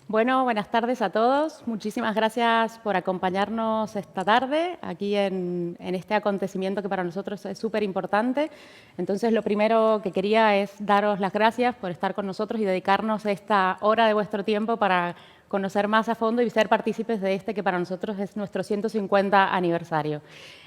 Bueno, buenas tardes a todos. Muchísimas gracias por acompañarnos esta tarde aquí en este acontecimiento que para nosotros es súper importante. Entonces, lo primero que quería es daros las gracias por estar con nosotros y dedicarnos esta hora de vuestro tiempo para conocer más a fondo y ser partícipes de este que para nosotros es nuestro 150 aniversario.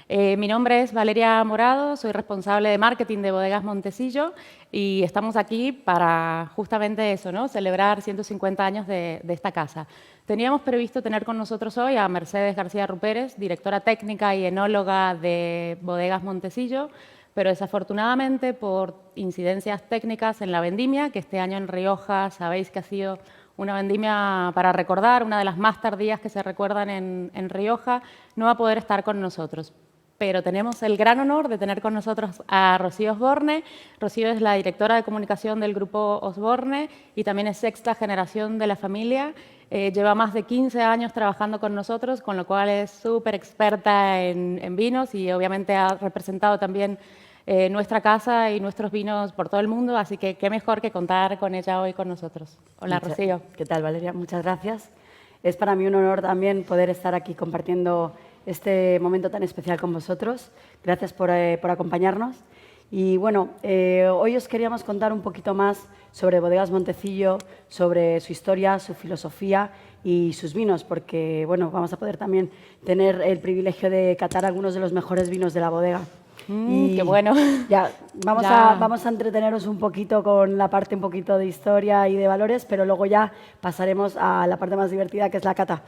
Mi nombre es Valeria Morado, soy responsable de marketing de Bodegas Montecillo y estamos aquí para justamente eso, ¿no? Celebrar 150 años de esta casa. Teníamos previsto tener con nosotros hoy a Mercedes García Rupérez, directora técnica y enóloga de Bodegas Montecillo, pero desafortunadamente por incidencias técnicas en la vendimia, que este año en Rioja sabéis que ha sido una vendimia para recordar, una de las más tardías que se recuerdan en Rioja, no va a poder estar con nosotros. Pero tenemos el gran honor de tener con nosotros a Rocío Osborne. Rocío es la directora de comunicación del grupo Osborne y también es sexta generación de la familia. Lleva más de 15 años trabajando con nosotros, con lo cual es súper experta en vinos y obviamente ha representado también nuestra casa y nuestros vinos por todo el mundo, así que qué mejor que contar con ella hoy con nosotros. Hola, Rocío. ¿Qué tal, Valeria? Muchas gracias. Es para mí un honor también poder estar aquí compartiendo este momento tan especial con vosotros. Gracias por acompañarnos. Y bueno, hoy os queríamos contar un poquito más sobre Bodegas Montecillo, sobre su historia, su filosofía y sus vinos, porque bueno, vamos a poder también tener el privilegio de catar algunos de los mejores vinos de la bodega. Qué bueno. Ya, vamos a entreteneros un poquito con la parte un poquito de historia y de valores, pero luego ya pasaremos a la parte más divertida, que es la cata.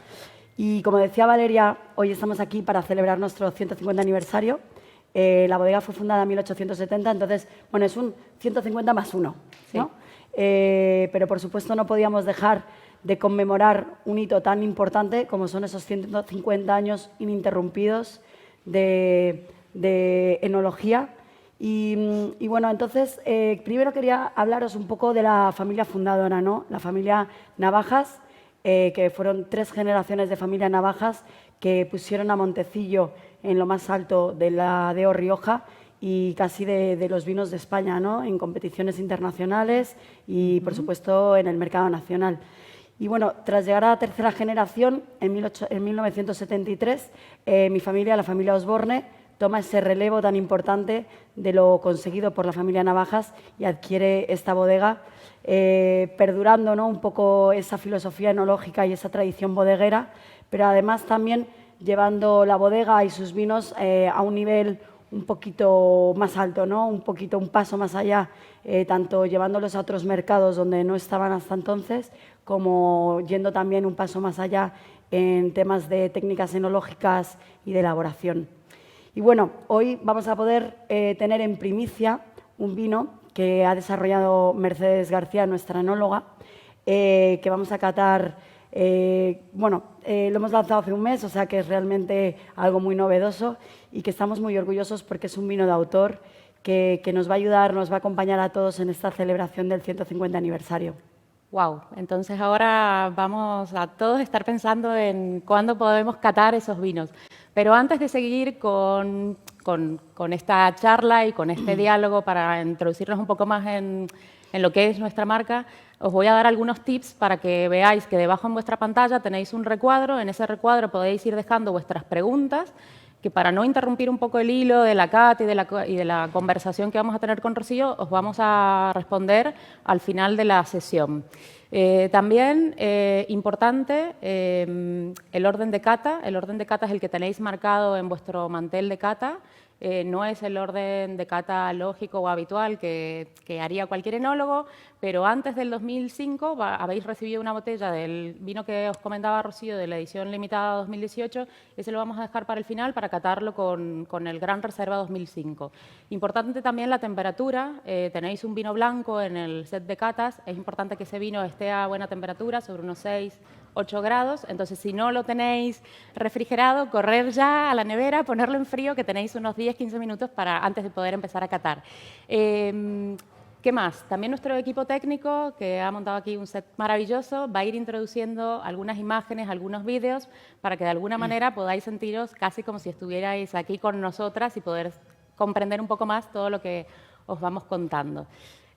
Y como decía Valeria, hoy estamos aquí para celebrar nuestro 150 aniversario. La bodega fue fundada en 1870, entonces, bueno, es un 150 más uno, ¿no? Sí. Pero, por supuesto, no podíamos dejar de conmemorar un hito tan importante como son esos 150 años ininterrumpidos de enología. Y bueno, entonces, primero quería hablaros un poco de la familia fundadora, ¿no? La familia Navajas, que fueron 3 generaciones de familia Navajas que pusieron a Montecillo en lo más alto de la DO Rioja y casi de los vinos de España, ¿no? En competiciones internacionales y, por supuesto, en el mercado nacional. Y bueno, tras llegar a la tercera generación, en 1973, mi familia, la familia Osborne, toma ese relevo tan importante de lo conseguido por la familia Navajas y adquiere esta bodega, perdurando, ¿no?, un poco esa filosofía enológica y esa tradición bodeguera, pero además también llevando la bodega y sus vinos a un nivel un poquito más alto, ¿no?, un paso más allá, tanto llevándolos a otros mercados donde no estaban hasta entonces, como yendo también un paso más allá en temas de técnicas enológicas y de elaboración. Y bueno, hoy vamos a poder tener en primicia un vino que ha desarrollado Mercedes García, nuestra enóloga, que vamos a catar. Lo hemos lanzado hace un mes, o sea que es realmente algo muy novedoso y que estamos muy orgullosos porque es un vino de autor que nos va a ayudar, nos va a acompañar a todos en esta celebración del 150 aniversario. Wow, entonces ahora vamos a todos estar pensando en cuándo podemos catar esos vinos. Pero antes de seguir con esta charla y con este diálogo para introducirnos un poco más en lo que es nuestra marca, os voy a dar algunos tips para que veáis que debajo en vuestra pantalla tenéis un recuadro. En ese recuadro podéis ir dejando vuestras preguntas, que para no interrumpir un poco el hilo de la cata y de la conversación que vamos a tener con Rocío, os vamos a responder al final de la sesión. También, importante, el orden de cata. El orden de cata es el que tenéis marcado en vuestro mantel de cata. No es el orden de cata lógico o habitual que haría cualquier enólogo, pero antes del 2005 habéis recibido una botella del vino que os comentaba Rocío, de la edición limitada 2018, ese lo vamos a dejar para el final para catarlo con el Gran Reserva 2005. Importante también la temperatura. Tenéis un vino blanco en el set de catas, es importante que ese vino esté a buena temperatura, sobre unos 6-8 grados, entonces si no lo tenéis refrigerado, correr ya a la nevera, ponerlo en frío, que tenéis unos 10-15 minutos antes de poder empezar a catar. ¿Qué más? También nuestro equipo técnico, que ha montado aquí un set maravilloso, va a ir introduciendo algunas imágenes, algunos vídeos, para que de alguna manera podáis sentiros casi como si estuvierais aquí con nosotras y poder comprender un poco más todo lo que os vamos contando.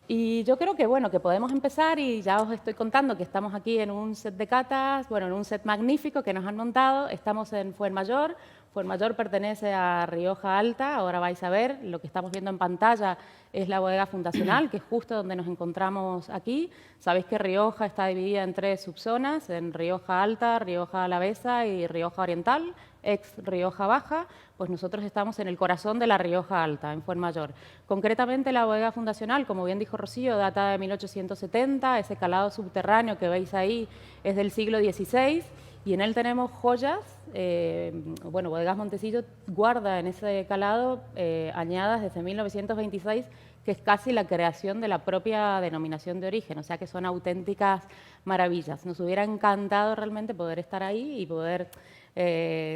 Y yo creo que, bueno, que podemos empezar y ya os estoy contando que estamos aquí en un set de catas, bueno, en un set magnífico que nos han montado. Estamos en Fuenmayor. Fuenmayor pertenece a Rioja Alta. Ahora vais a ver, lo que estamos viendo en pantalla es la bodega fundacional, que es justo donde nos encontramos aquí. Sabéis que Rioja está dividida en 3 subzonas, en Rioja Alta, Rioja Alavesa y Rioja Oriental, ex Rioja Baja. Pues nosotros estamos en el corazón de la Rioja Alta, en Fuenmayor. Concretamente, la bodega fundacional, como bien dijo Rocío, data de 1870. Ese calado subterráneo que veis ahí es del siglo XVI y en él tenemos joyas. Bueno, Bodegas Montecillo guarda en ese calado añadas desde 1926, que es casi la creación de la propia denominación de origen, o sea que son auténticas maravillas. Nos hubiera encantado realmente poder estar ahí y poder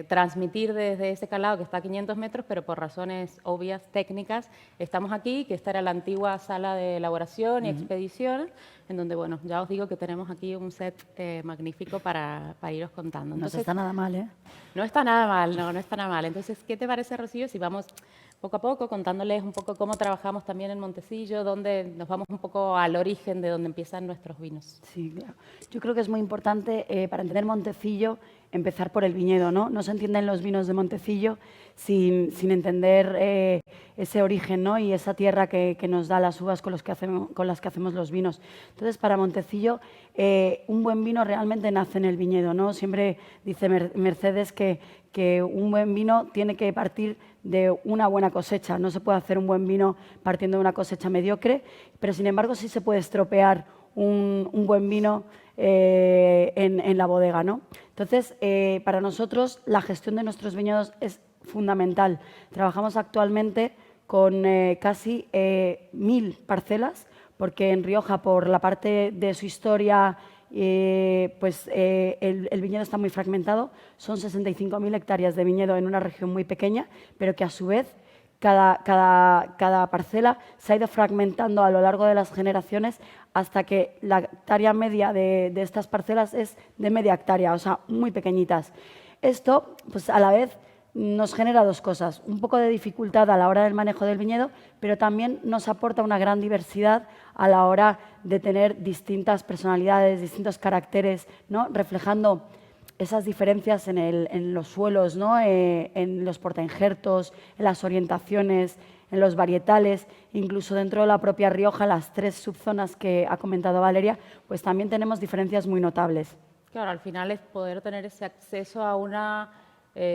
transmitir desde ese calado que está a 500 metros, pero por razones obvias, técnicas, estamos aquí, que esta era la antigua sala de elaboración y expedición, en donde, bueno, ya os digo que tenemos aquí un set magnífico para iros contando. Entonces, no está nada mal, ¿eh? No está nada mal, no está nada mal. Entonces, ¿qué te parece, Rocío, si vamos poco a poco contándoles un poco cómo trabajamos también en Montecillo, dónde nos vamos un poco al origen de donde empiezan nuestros vinos? Sí, claro. Yo creo que es muy importante para entender Montecillo empezar por el viñedo, ¿no? No se entienden los vinos de Montecillo sin entender ese origen, ¿no? Y esa tierra que nos da las uvas con las que hacemos los vinos. Entonces, para Montecillo, un buen vino realmente nace en el viñedo, ¿no? Siempre dice Mercedes que un buen vino tiene que partir de una buena cosecha. No se puede hacer un buen vino partiendo de una cosecha mediocre, pero sin embargo sí se puede estropear un buen vino en la bodega, ¿no? Entonces, para nosotros la gestión de nuestros viñedos es fundamental. Trabajamos actualmente con casi 1000 parcelas, porque en Rioja, por la parte de su historia, el viñedo está muy fragmentado. Son 65.000 hectáreas de viñedo en una región muy pequeña, pero que a su vez cada parcela se ha ido fragmentando a lo largo de las generaciones hasta que la hectárea media de estas parcelas es de media hectárea, o sea, muy pequeñitas. Esto, pues a la vez, nos genera dos cosas: un poco de dificultad a la hora del manejo del viñedo, pero también nos aporta una gran diversidad a la hora de tener distintas personalidades, distintos caracteres, ¿no? Reflejando esas diferencias en los suelos, ¿no? En los portainjertos, en las orientaciones, en los varietales, incluso dentro de la propia Rioja, las 3 subzonas que ha comentado Valeria, pues también tenemos diferencias muy notables. Claro, al final es poder tener ese acceso a una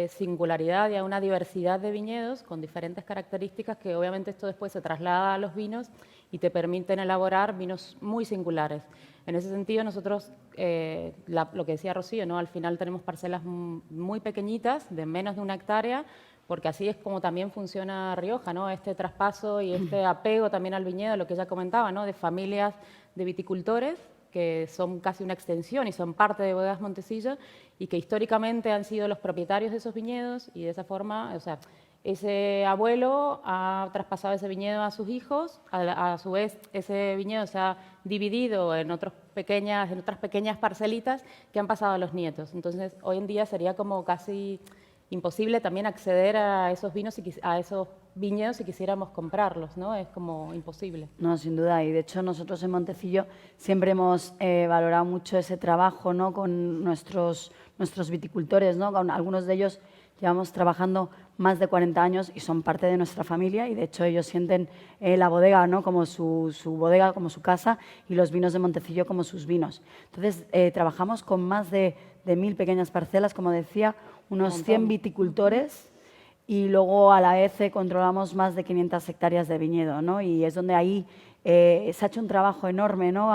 singularidad y a una diversidad de viñedos con diferentes características, que obviamente esto después se traslada a los vinos y te permiten elaborar vinos muy singulares. En ese sentido, nosotros, lo que decía Rocío, ¿no? Al final tenemos parcelas muy pequeñitas, de menos de 1 hectárea, porque así es como también funciona Rioja, ¿no? Este traspaso y este apego también al viñedo, lo que ella comentaba, ¿no? De familias de viticultores que son casi una extensión y son parte de Bodegas Montecillo y que históricamente han sido los propietarios de esos viñedos, y de esa forma, o sea, ese abuelo ha traspasado ese viñedo a sus hijos, a su vez ese viñedo se ha dividido en otras pequeñas parcelitas que han pasado a los nietos. Entonces, hoy en día sería como casi imposible también acceder a esos vinos, a esos viñedos si quisiéramos comprarlos, ¿no? Es como imposible. No, sin duda. Y de hecho nosotros en Montecillo siempre hemos valorado mucho ese trabajo, ¿no? Con nuestros viticultores, ¿no? Con algunos de ellos llevamos trabajando más de 40 años y son parte de nuestra familia, y de hecho ellos sienten la bodega, ¿no? Como su bodega, como su casa, y los vinos de Montecillo como sus vinos. Entonces trabajamos con más de 1000 pequeñas parcelas, como decía, unos 100 viticultores, y luego a la vez controlamos más de 500 hectáreas de viñedo, ¿no? Y es donde ahí se ha hecho un trabajo enorme, ¿no?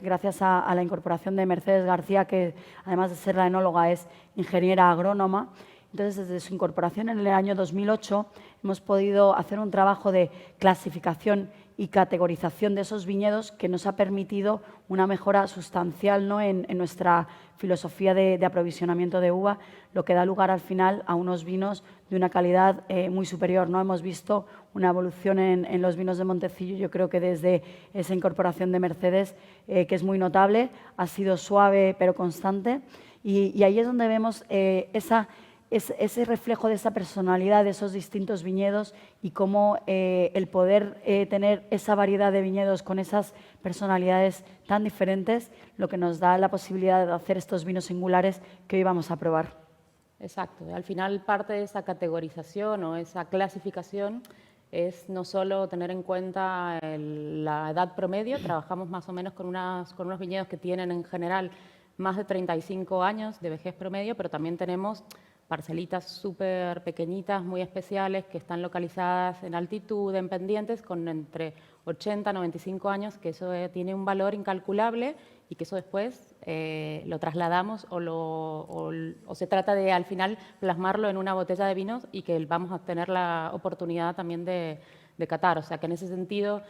Gracias a la incorporación de Mercedes García, que además de ser la enóloga es ingeniera agrónoma. Entonces, desde su incorporación en el año 2008 hemos podido hacer un trabajo de clasificación y categorización de esos viñedos que nos ha permitido una mejora sustancial, ¿no? en nuestra filosofía de aprovisionamiento de uva, lo que da lugar al final a unos vinos de una calidad muy superior, ¿no? Hemos visto una evolución en los vinos de Montecillo, yo creo que desde esa incorporación de Mercedes, que es muy notable, ha sido suave pero constante, y ahí es donde vemos esa ese reflejo de esa personalidad, de esos distintos viñedos y cómo el poder tener esa variedad de viñedos con esas personalidades tan diferentes, lo que nos da la posibilidad de hacer estos vinos singulares que hoy vamos a probar. Exacto. Al final parte de esa categorización o esa clasificación es no solo tener en cuenta la edad promedio, trabajamos más o menos con unos viñedos que tienen en general más de 35 años de vejez promedio, pero también tenemos parcelitas súper pequeñitas, muy especiales, que están localizadas en altitud, en pendientes, con entre 80 y 95 años, que eso tiene un valor incalculable y que eso después lo trasladamos o se trata de al final plasmarlo en una botella de vinos y que vamos a tener la oportunidad también de catar. O sea que en ese sentido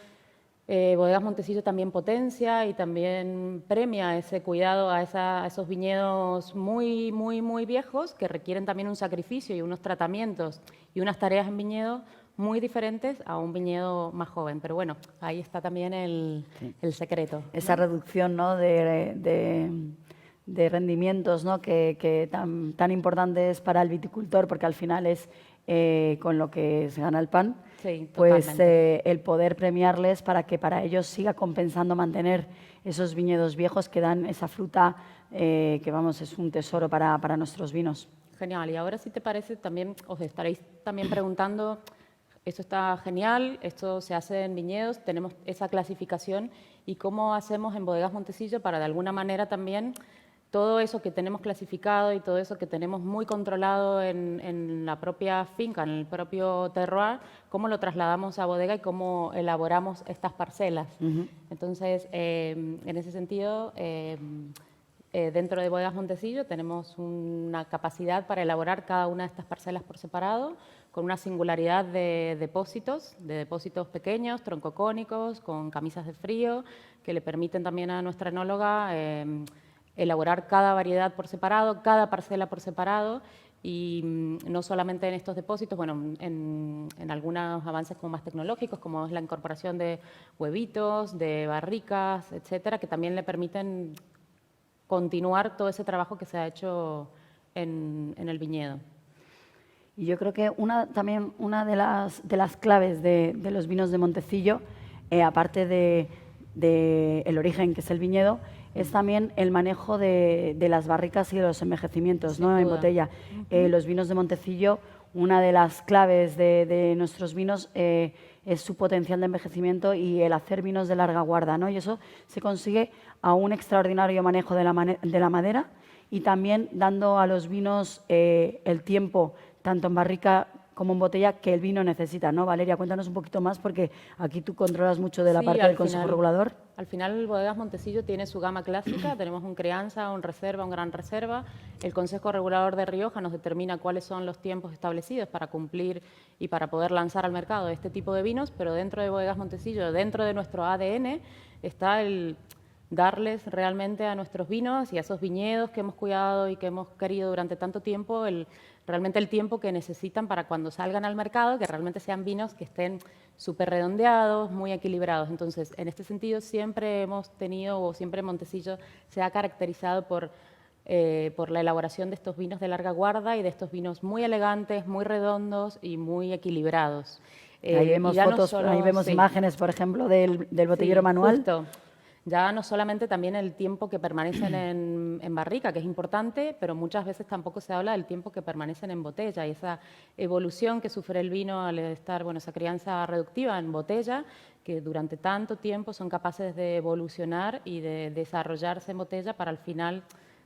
Bodegas Montecillo también potencia y también premia ese cuidado a esos viñedos muy, muy, muy viejos que requieren también un sacrificio y unos tratamientos y unas tareas en viñedo muy diferentes a un viñedo más joven. Pero bueno, ahí está también el secreto, ¿no? Esa reducción, ¿no?, de rendimientos, ¿no?, que tan importante es para el viticultor, porque al final es con lo que se gana el pan. Sí, pues el poder premiarles para que para ellos siga compensando mantener esos viñedos viejos que dan esa fruta que, vamos, es un tesoro para nuestros vinos. Genial. Y ahora, si te parece, también os estaréis también preguntando, esto está genial, esto se hace en viñedos, tenemos esa clasificación, ¿y cómo hacemos en Bodegas Montecillo para de alguna manera también todo eso que tenemos clasificado y todo eso que tenemos muy controlado en la propia finca, en el propio terroir, cómo lo trasladamos a bodega y cómo elaboramos estas parcelas? Entonces, en ese sentido, dentro de Bodegas Montecillo tenemos una capacidad para elaborar cada una de estas parcelas por separado, con una singularidad de depósitos pequeños, troncocónicos, con camisas de frío, que le permiten también a nuestra enóloga elaborar cada variedad por separado, cada parcela por separado, y no solamente en estos depósitos, bueno, en algunos avances como más tecnológicos, como es la incorporación de huevitos, de barricas, etcétera, que también le permiten continuar todo ese trabajo que se ha hecho en el viñedo. Y yo creo que también una de las claves de los vinos de Montecillo, aparte de el origen, que es el viñedo, es también el manejo de las barricas y de los envejecimientos, ¿no?, en botella. Los vinos de Montecillo, una de las claves de nuestros vinos es su potencial de envejecimiento y el hacer vinos de larga guarda, ¿no? Y eso se consigue a un extraordinario manejo de la madera y también dando a los vinos el tiempo, tanto en barrica como en botella, que el vino necesita, ¿no? Valeria, cuéntanos un poquito más, porque aquí tú controlas mucho de la parte del Consejo Regulador. Al final, Bodegas Montecillo tiene su gama clásica, tenemos un crianza, un reserva, un gran reserva. El Consejo Regulador de Rioja nos determina cuáles son los tiempos establecidos para cumplir y para poder lanzar al mercado este tipo de vinos, pero dentro de Bodegas Montecillo, dentro de nuestro ADN, está el darles realmente a nuestros vinos y a esos viñedos que hemos cuidado y que hemos querido durante tanto tiempo, realmente el tiempo que necesitan para cuando salgan al mercado, que realmente sean vinos que estén súper redondeados, muy equilibrados. Entonces, en este sentido, siempre hemos tenido, o siempre Montecillo se ha caracterizado por la elaboración de estos vinos de larga guarda y de estos vinos muy elegantes, muy redondos y muy equilibrados. Ahí vemos fotos, ahí vemos imágenes, por ejemplo, del botellero manual. Justo. Ya no solamente también el tiempo que permanecen en barrica, que es importante, pero muchas veces tampoco se habla del tiempo que permanecen en botella y esa evolución que sufre el vino al estar, bueno, esa crianza reductiva en botella, que durante tanto tiempo son capaces de evolucionar y de desarrollarse en botella para al final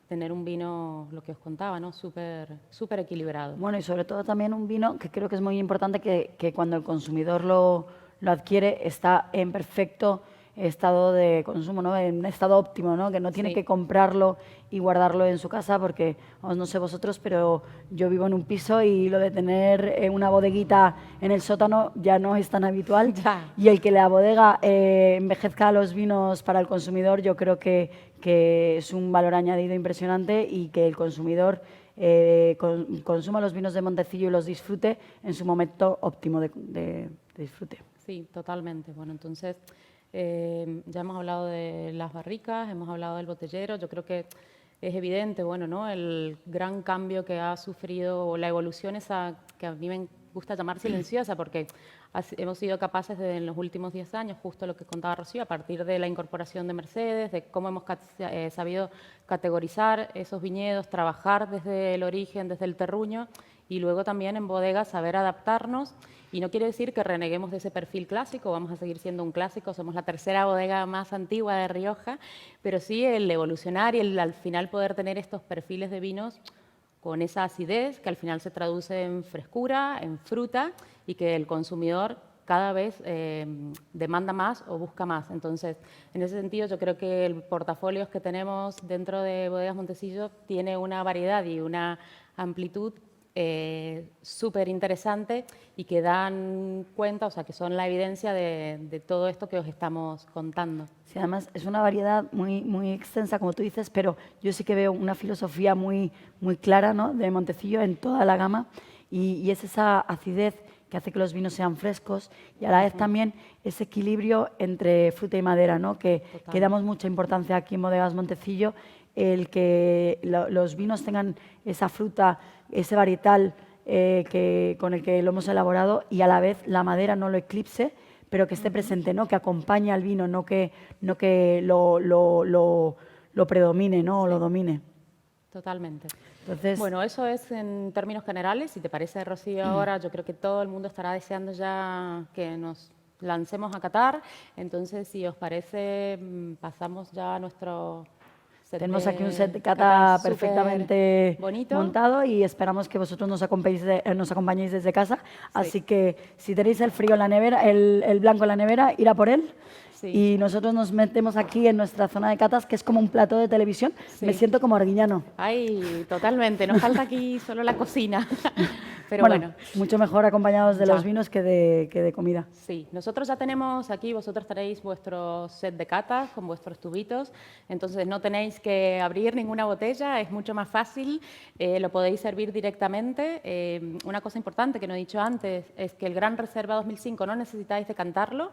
tener un vino, lo que os contaba, ¿no?, súper equilibrado. Bueno, y sobre todo también un vino que creo que es muy importante que cuando el consumidor lo adquiere está en perfecto estado de consumo, ¿no?, en un estado óptimo, ¿no?, que no tiene que comprarlo y guardarlo en su casa, porque, vamos, no sé vosotros, pero yo vivo en un piso y lo de tener una bodeguita en el sótano ya no es tan habitual. Ya. Y el que la bodega envejezca los vinos para el consumidor, yo creo que es un valor añadido impresionante y que el consumidor consuma los vinos de Montecillo y los disfrute en su momento óptimo de disfrute. Sí, totalmente. Bueno, entonces ya hemos hablado de las barricas, hemos hablado del botellero. Yo creo que es evidente, bueno, ¿no? El gran cambio que ha sufrido, o la evolución esa que a mí me gusta llamar silenciosa, porque hemos sido capaces de, en los últimos 10 años, justo lo que contaba Rocío, a partir de la incorporación de Mercedes, de cómo hemos sabido categorizar esos viñedos, trabajar desde el origen, desde el terruño, y luego también en bodegas saber adaptarnos. Y no quiere decir que reneguemos de ese perfil clásico, vamos a seguir siendo un clásico, somos la tercera bodega más antigua de Rioja, pero sí el evolucionar y el al final poder tener estos perfiles de vinos con esa acidez que al final se traduce en frescura, en fruta, y que el consumidor cada vez demanda más o busca más. Entonces, en ese sentido, yo creo que el portafolio que tenemos dentro de Bodegas Montecillo tiene una variedad y una amplitud súper interesante y que dan cuenta, o sea, que son la evidencia de todo esto que os estamos contando. Sí, además es una variedad muy, muy extensa, como tú dices, pero yo sí que veo una filosofía muy, muy clara, ¿no?, de Montecillo en toda la gama, y es esa acidez que hace que los vinos sean frescos y a la vez también ese equilibrio entre fruta y madera, ¿no?, que damos mucha importancia aquí en Bodegas Montecillo, el que los vinos tengan esa fruta, ese varietal con el que lo hemos elaborado, y a la vez la madera no lo eclipse, pero que esté presente, ¿no?, que acompañe al vino, no que lo predomine, ¿no?, o lo domine. Totalmente. Entonces, bueno, eso es en términos generales. Si te parece, Rocío, ahora yo creo que todo el mundo estará deseando ya que nos lancemos a catar. Entonces, si os parece, pasamos ya a nuestro set. Tenemos aquí un set de cata perfectamente bonito, montado, y esperamos que vosotros nos acompañéis desde casa. Sí. Así que si tenéis el frío en la nevera, el blanco en la nevera, ir a por él. Sí. Y nosotros nos metemos aquí en nuestra zona de catas, que es como un plató de televisión. Sí. Me siento como Arguiñano. Ay, totalmente. Nos falta aquí solo la cocina. Pero bueno, mucho mejor acompañados de los vinos que de comida. Sí, nosotros ya tenemos aquí, vosotros tenéis vuestro set de catas con vuestros tubitos, entonces no tenéis que abrir ninguna botella, es mucho más fácil, lo podéis servir directamente. Una cosa importante que no he dicho antes es que el Gran Reserva 2005 no necesitáis decantarlo,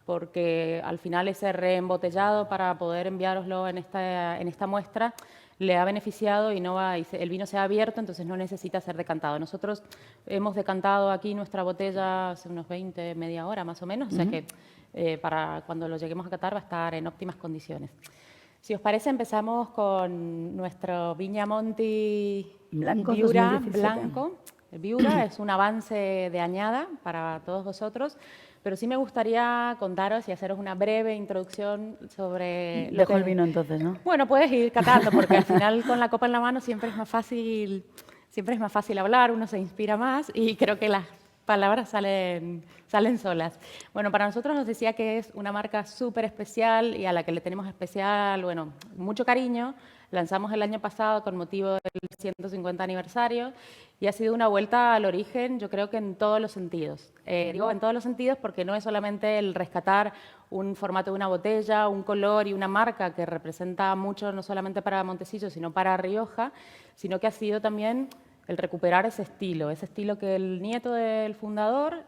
porque al final ese reembotellado para poder enviároslo en esta muestra le ha beneficiado y el vino se ha abierto, entonces no necesita ser decantado. Nosotros hemos decantado aquí nuestra botella hace unos media hora más o menos, o sea que para cuando lo lleguemos a catar va a estar en óptimas condiciones. Si os parece, empezamos con nuestro Viñamonti Viura blanco. El Viura es un avance de añada para todos vosotros, pero sí me gustaría contaros y haceros una breve introducción sobre... Dejo el vino entonces, ¿no? Bueno, puedes ir catando, porque al final con la copa en la mano siempre es más fácil hablar, uno se inspira más y creo que las palabras salen solas. Bueno, para nosotros os decía que es una marca súper especial y a la que le tenemos especial, bueno, mucho cariño. Lanzamos el año pasado con motivo del 150 aniversario y ha sido una vuelta al origen, yo creo que en todos los sentidos. Digo en todos los sentidos porque no es solamente el rescatar un formato de una botella, un color y una marca que representa mucho no solamente para Montecillo, sino para Rioja, sino que ha sido también el recuperar ese estilo que el nieto del fundador,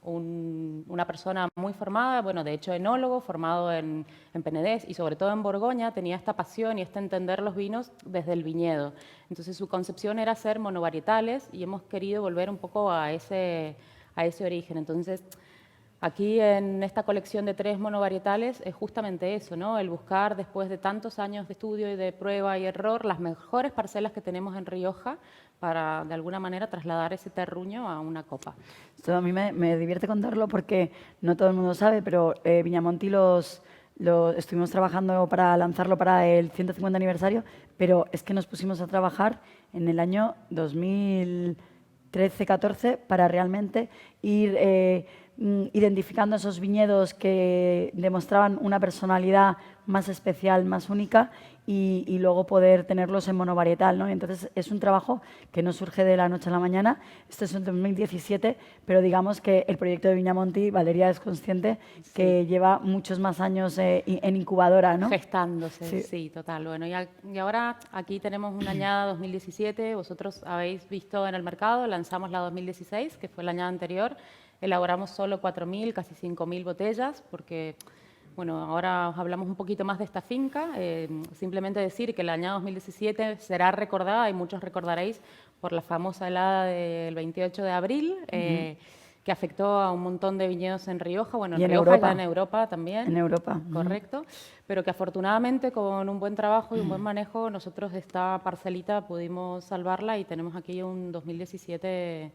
una persona muy formada, bueno, de hecho enólogo, formado en Penedès y sobre todo en Borgoña, tenía esta pasión y este entender los vinos desde el viñedo. Entonces su concepción era hacer monovarietales y hemos querido volver un poco a ese origen. Entonces, aquí en esta colección de 3 monovarietales es justamente eso, ¿no? El buscar, después de tantos años de estudio y de prueba y error, las mejores parcelas que tenemos en Rioja para, de alguna manera, trasladar ese terruño a una copa. Esto a mí me divierte contarlo porque no todo el mundo sabe, pero Viñamonti estuvimos trabajando para lanzarlo para el 150 aniversario, pero es que nos pusimos a trabajar en el año 2013-14 para realmente ir identificando esos viñedos que demostraban una personalidad más especial, más única, y luego poder tenerlos en monovarietal, ¿no? Entonces es un trabajo que no surge de la noche a la mañana. Esto es en 2017, pero digamos que el proyecto de Viñamonti, Valeria es consciente que lleva muchos más años en incubadora, ¿no? Gestándose, sí, total. Bueno, y ahora aquí tenemos una añada 2017, vosotros habéis visto en el mercado, lanzamos la 2016, que fue la añada anterior. Elaboramos solo 4.000, casi 5.000 botellas, porque Bueno, ahora os hablamos un poquito más de esta finca. Simplemente decir que el año 2017 será recordada, y muchos recordaréis, por la famosa helada del 28 de abril, que afectó a un montón de viñedos en Rioja. Bueno, Y en en Rioja Europa. y en Europa también. En Europa. Correcto. Pero que afortunadamente con un buen trabajo y un buen manejo, nosotros esta parcelita pudimos salvarla y tenemos aquí un 2017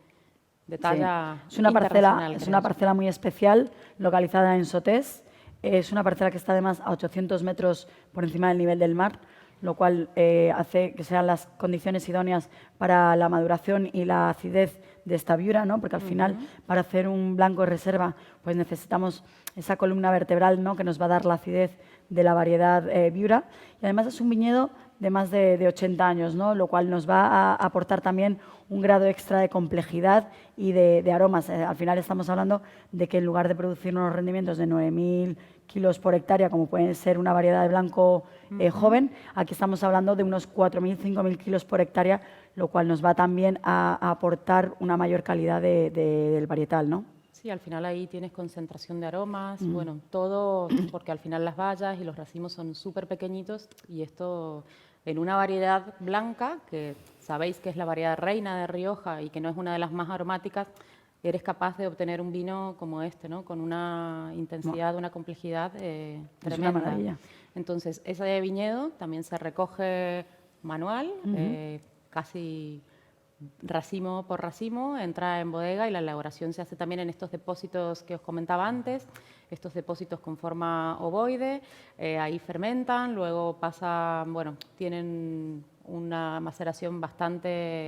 de talla Sí. Es internacional. es una parcela muy especial, localizada en Sotés. Es una parcela que está además a 800 metros por encima del nivel del mar, lo cual hace que sean las condiciones idóneas para la maduración y la acidez de esta viura, ¿no? Porque al final, para hacer un blanco de reserva, pues necesitamos esa columna vertebral, ¿no? Que nos va a dar la acidez de la variedad viura. Y además es un viñedo de más de 80 años, ¿no? Lo cual nos va a aportar también un grado extra de complejidad y de aromas. Al final estamos hablando de que en lugar de producir unos rendimientos de 9.000 kilos por hectárea, como puede ser una variedad de blanco joven, aquí estamos hablando de unos 4.000, 5.000 kilos por hectárea, lo cual nos va también a aportar una mayor calidad del varietal, ¿no? Sí, al final ahí tienes concentración de aromas, bueno, todo, porque al final las bayas y los racimos son súper pequeñitos y esto en una variedad blanca, que sabéis que es la variedad reina de Rioja y que no es una de las más aromáticas, eres capaz de obtener un vino como este, ¿no? Con una intensidad, una complejidad tremenda. Es una maravilla. Entonces, ese viñedo también se recoge manual, casi racimo por racimo, entra en bodega y la elaboración se hace también en estos depósitos que os comentaba antes, estos depósitos con forma ovoide, ahí fermentan, luego pasan, bueno, tienen una maceración bastante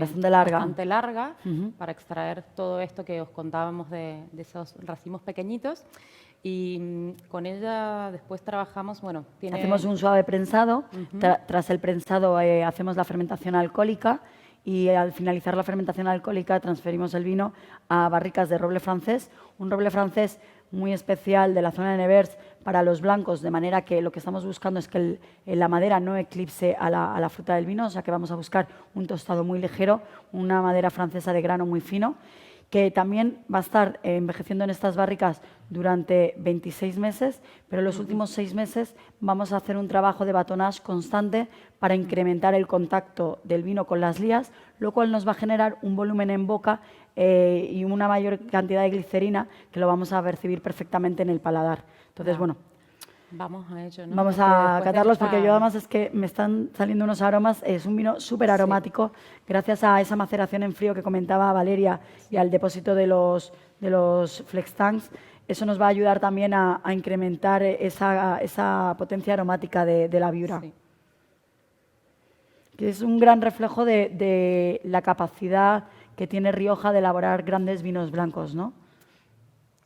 larga para extraer todo esto que os contábamos de esos racimos pequeñitos. Y con ella después trabajamos, bueno, Hacemos un suave prensado, tras el prensado hacemos la fermentación alcohólica y al finalizar la fermentación alcohólica transferimos el vino a barricas de roble francés, un roble francés muy especial de la zona de Nevers para los blancos, de manera que lo que estamos buscando es que la madera no eclipse a la fruta del vino, o sea que vamos a buscar un tostado muy ligero, una madera francesa de grano muy fino, que también va a estar envejeciendo en estas barricas durante 26 meses, pero en los últimos 6 meses vamos a hacer un trabajo de batonnage constante para incrementar el contacto del vino con las lías, lo cual nos va a generar un volumen en boca y una mayor cantidad de glicerina que lo vamos a percibir perfectamente en el paladar. Entonces, bueno, vamos a ello, ¿no? Vamos a catarlos porque yo además es que me están saliendo unos aromas. Es un vino súper aromático, gracias a esa maceración en frío que comentaba Valeria y al depósito de los flex tanks. Eso nos va a ayudar también a incrementar esa potencia aromática de la viura. Sí. Que es un gran reflejo de la capacidad que tiene Rioja de elaborar grandes vinos blancos, ¿no?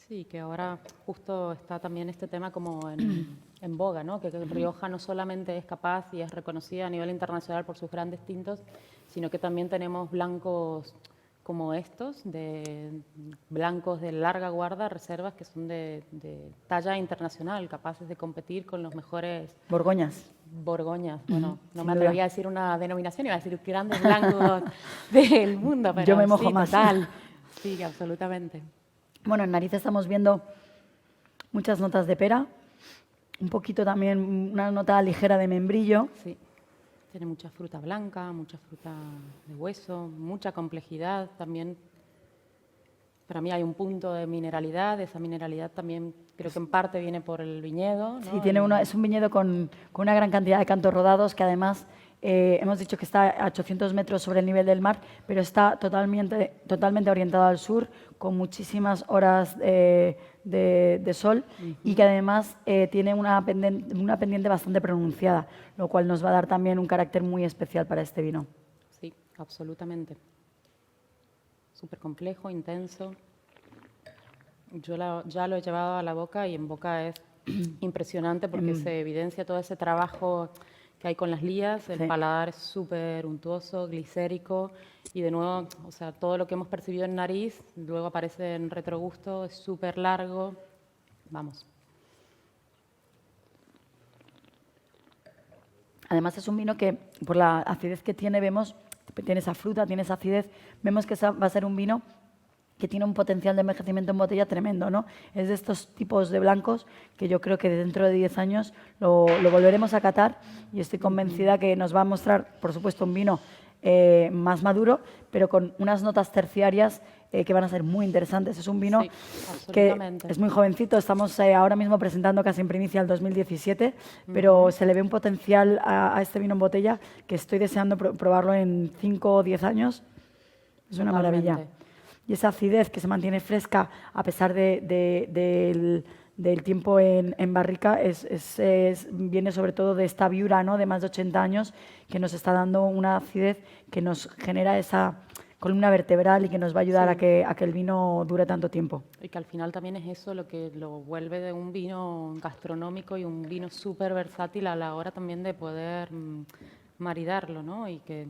Sí, que ahora justo está también este tema como en boga, ¿no? Que Rioja no solamente es capaz y es reconocida a nivel internacional por sus grandes tintos, sino que también tenemos blancos como estos, de blancos de larga guarda, reservas que son de talla internacional, capaces de competir con los mejores... Borgoñas. Borgoñas, bueno, no me atrevía a decir una denominación, iba a decir grandes blancos del mundo, pero yo me mojo sí, más. Total. Sí, absolutamente. Bueno, en nariz estamos viendo muchas notas de pera, un poquito también una nota ligera de membrillo. Sí, tiene mucha fruta blanca, mucha fruta de hueso, mucha complejidad también. Para mí hay un punto de mineralidad, esa mineralidad también creo que en parte viene por el viñedo, ¿no? Sí, es un viñedo con una gran cantidad de cantos rodados que además hemos dicho que está a 800 metros sobre el nivel del mar, pero está totalmente orientado al sur, con muchísimas horas de sol y que además tiene una pendiente bastante pronunciada, lo cual nos va a dar también un carácter muy especial para este vino. Sí, absolutamente. Súper complejo, intenso. Yo ya lo he llevado a la boca y en boca es impresionante porque se evidencia todo ese trabajo que hay con las lías, el paladar es súper untuoso, glicérico y de nuevo, o sea, todo lo que hemos percibido en nariz luego aparece en retrogusto, es súper largo, vamos. Además es un vino que por la acidez que tiene, tiene esa fruta, tiene esa acidez, vemos que va a ser un vino que tiene un potencial de envejecimiento en botella tremendo, ¿no? Es de estos tipos de blancos que yo creo que dentro de 10 años lo volveremos a catar y estoy convencida que nos va a mostrar, por supuesto, un vino más maduro, pero con unas notas terciarias que van a ser muy interesantes. Es un vino que es muy jovencito, estamos ahora mismo presentando casi en primicia el 2017, pero se le ve un potencial a este vino en botella que estoy deseando probarlo en 5 o 10 años. Es una maravilla. Y esa acidez que se mantiene fresca a pesar del tiempo en barrica viene sobre todo de esta viura, ¿no?, de más de 80 años que nos está dando una acidez que nos genera esa columna vertebral y que nos va a ayudar a que el vino dure tanto tiempo. Y que al final también es eso lo que lo vuelve de un vino gastronómico y un vino súper versátil a la hora también de poder maridarlo, ¿no? Y que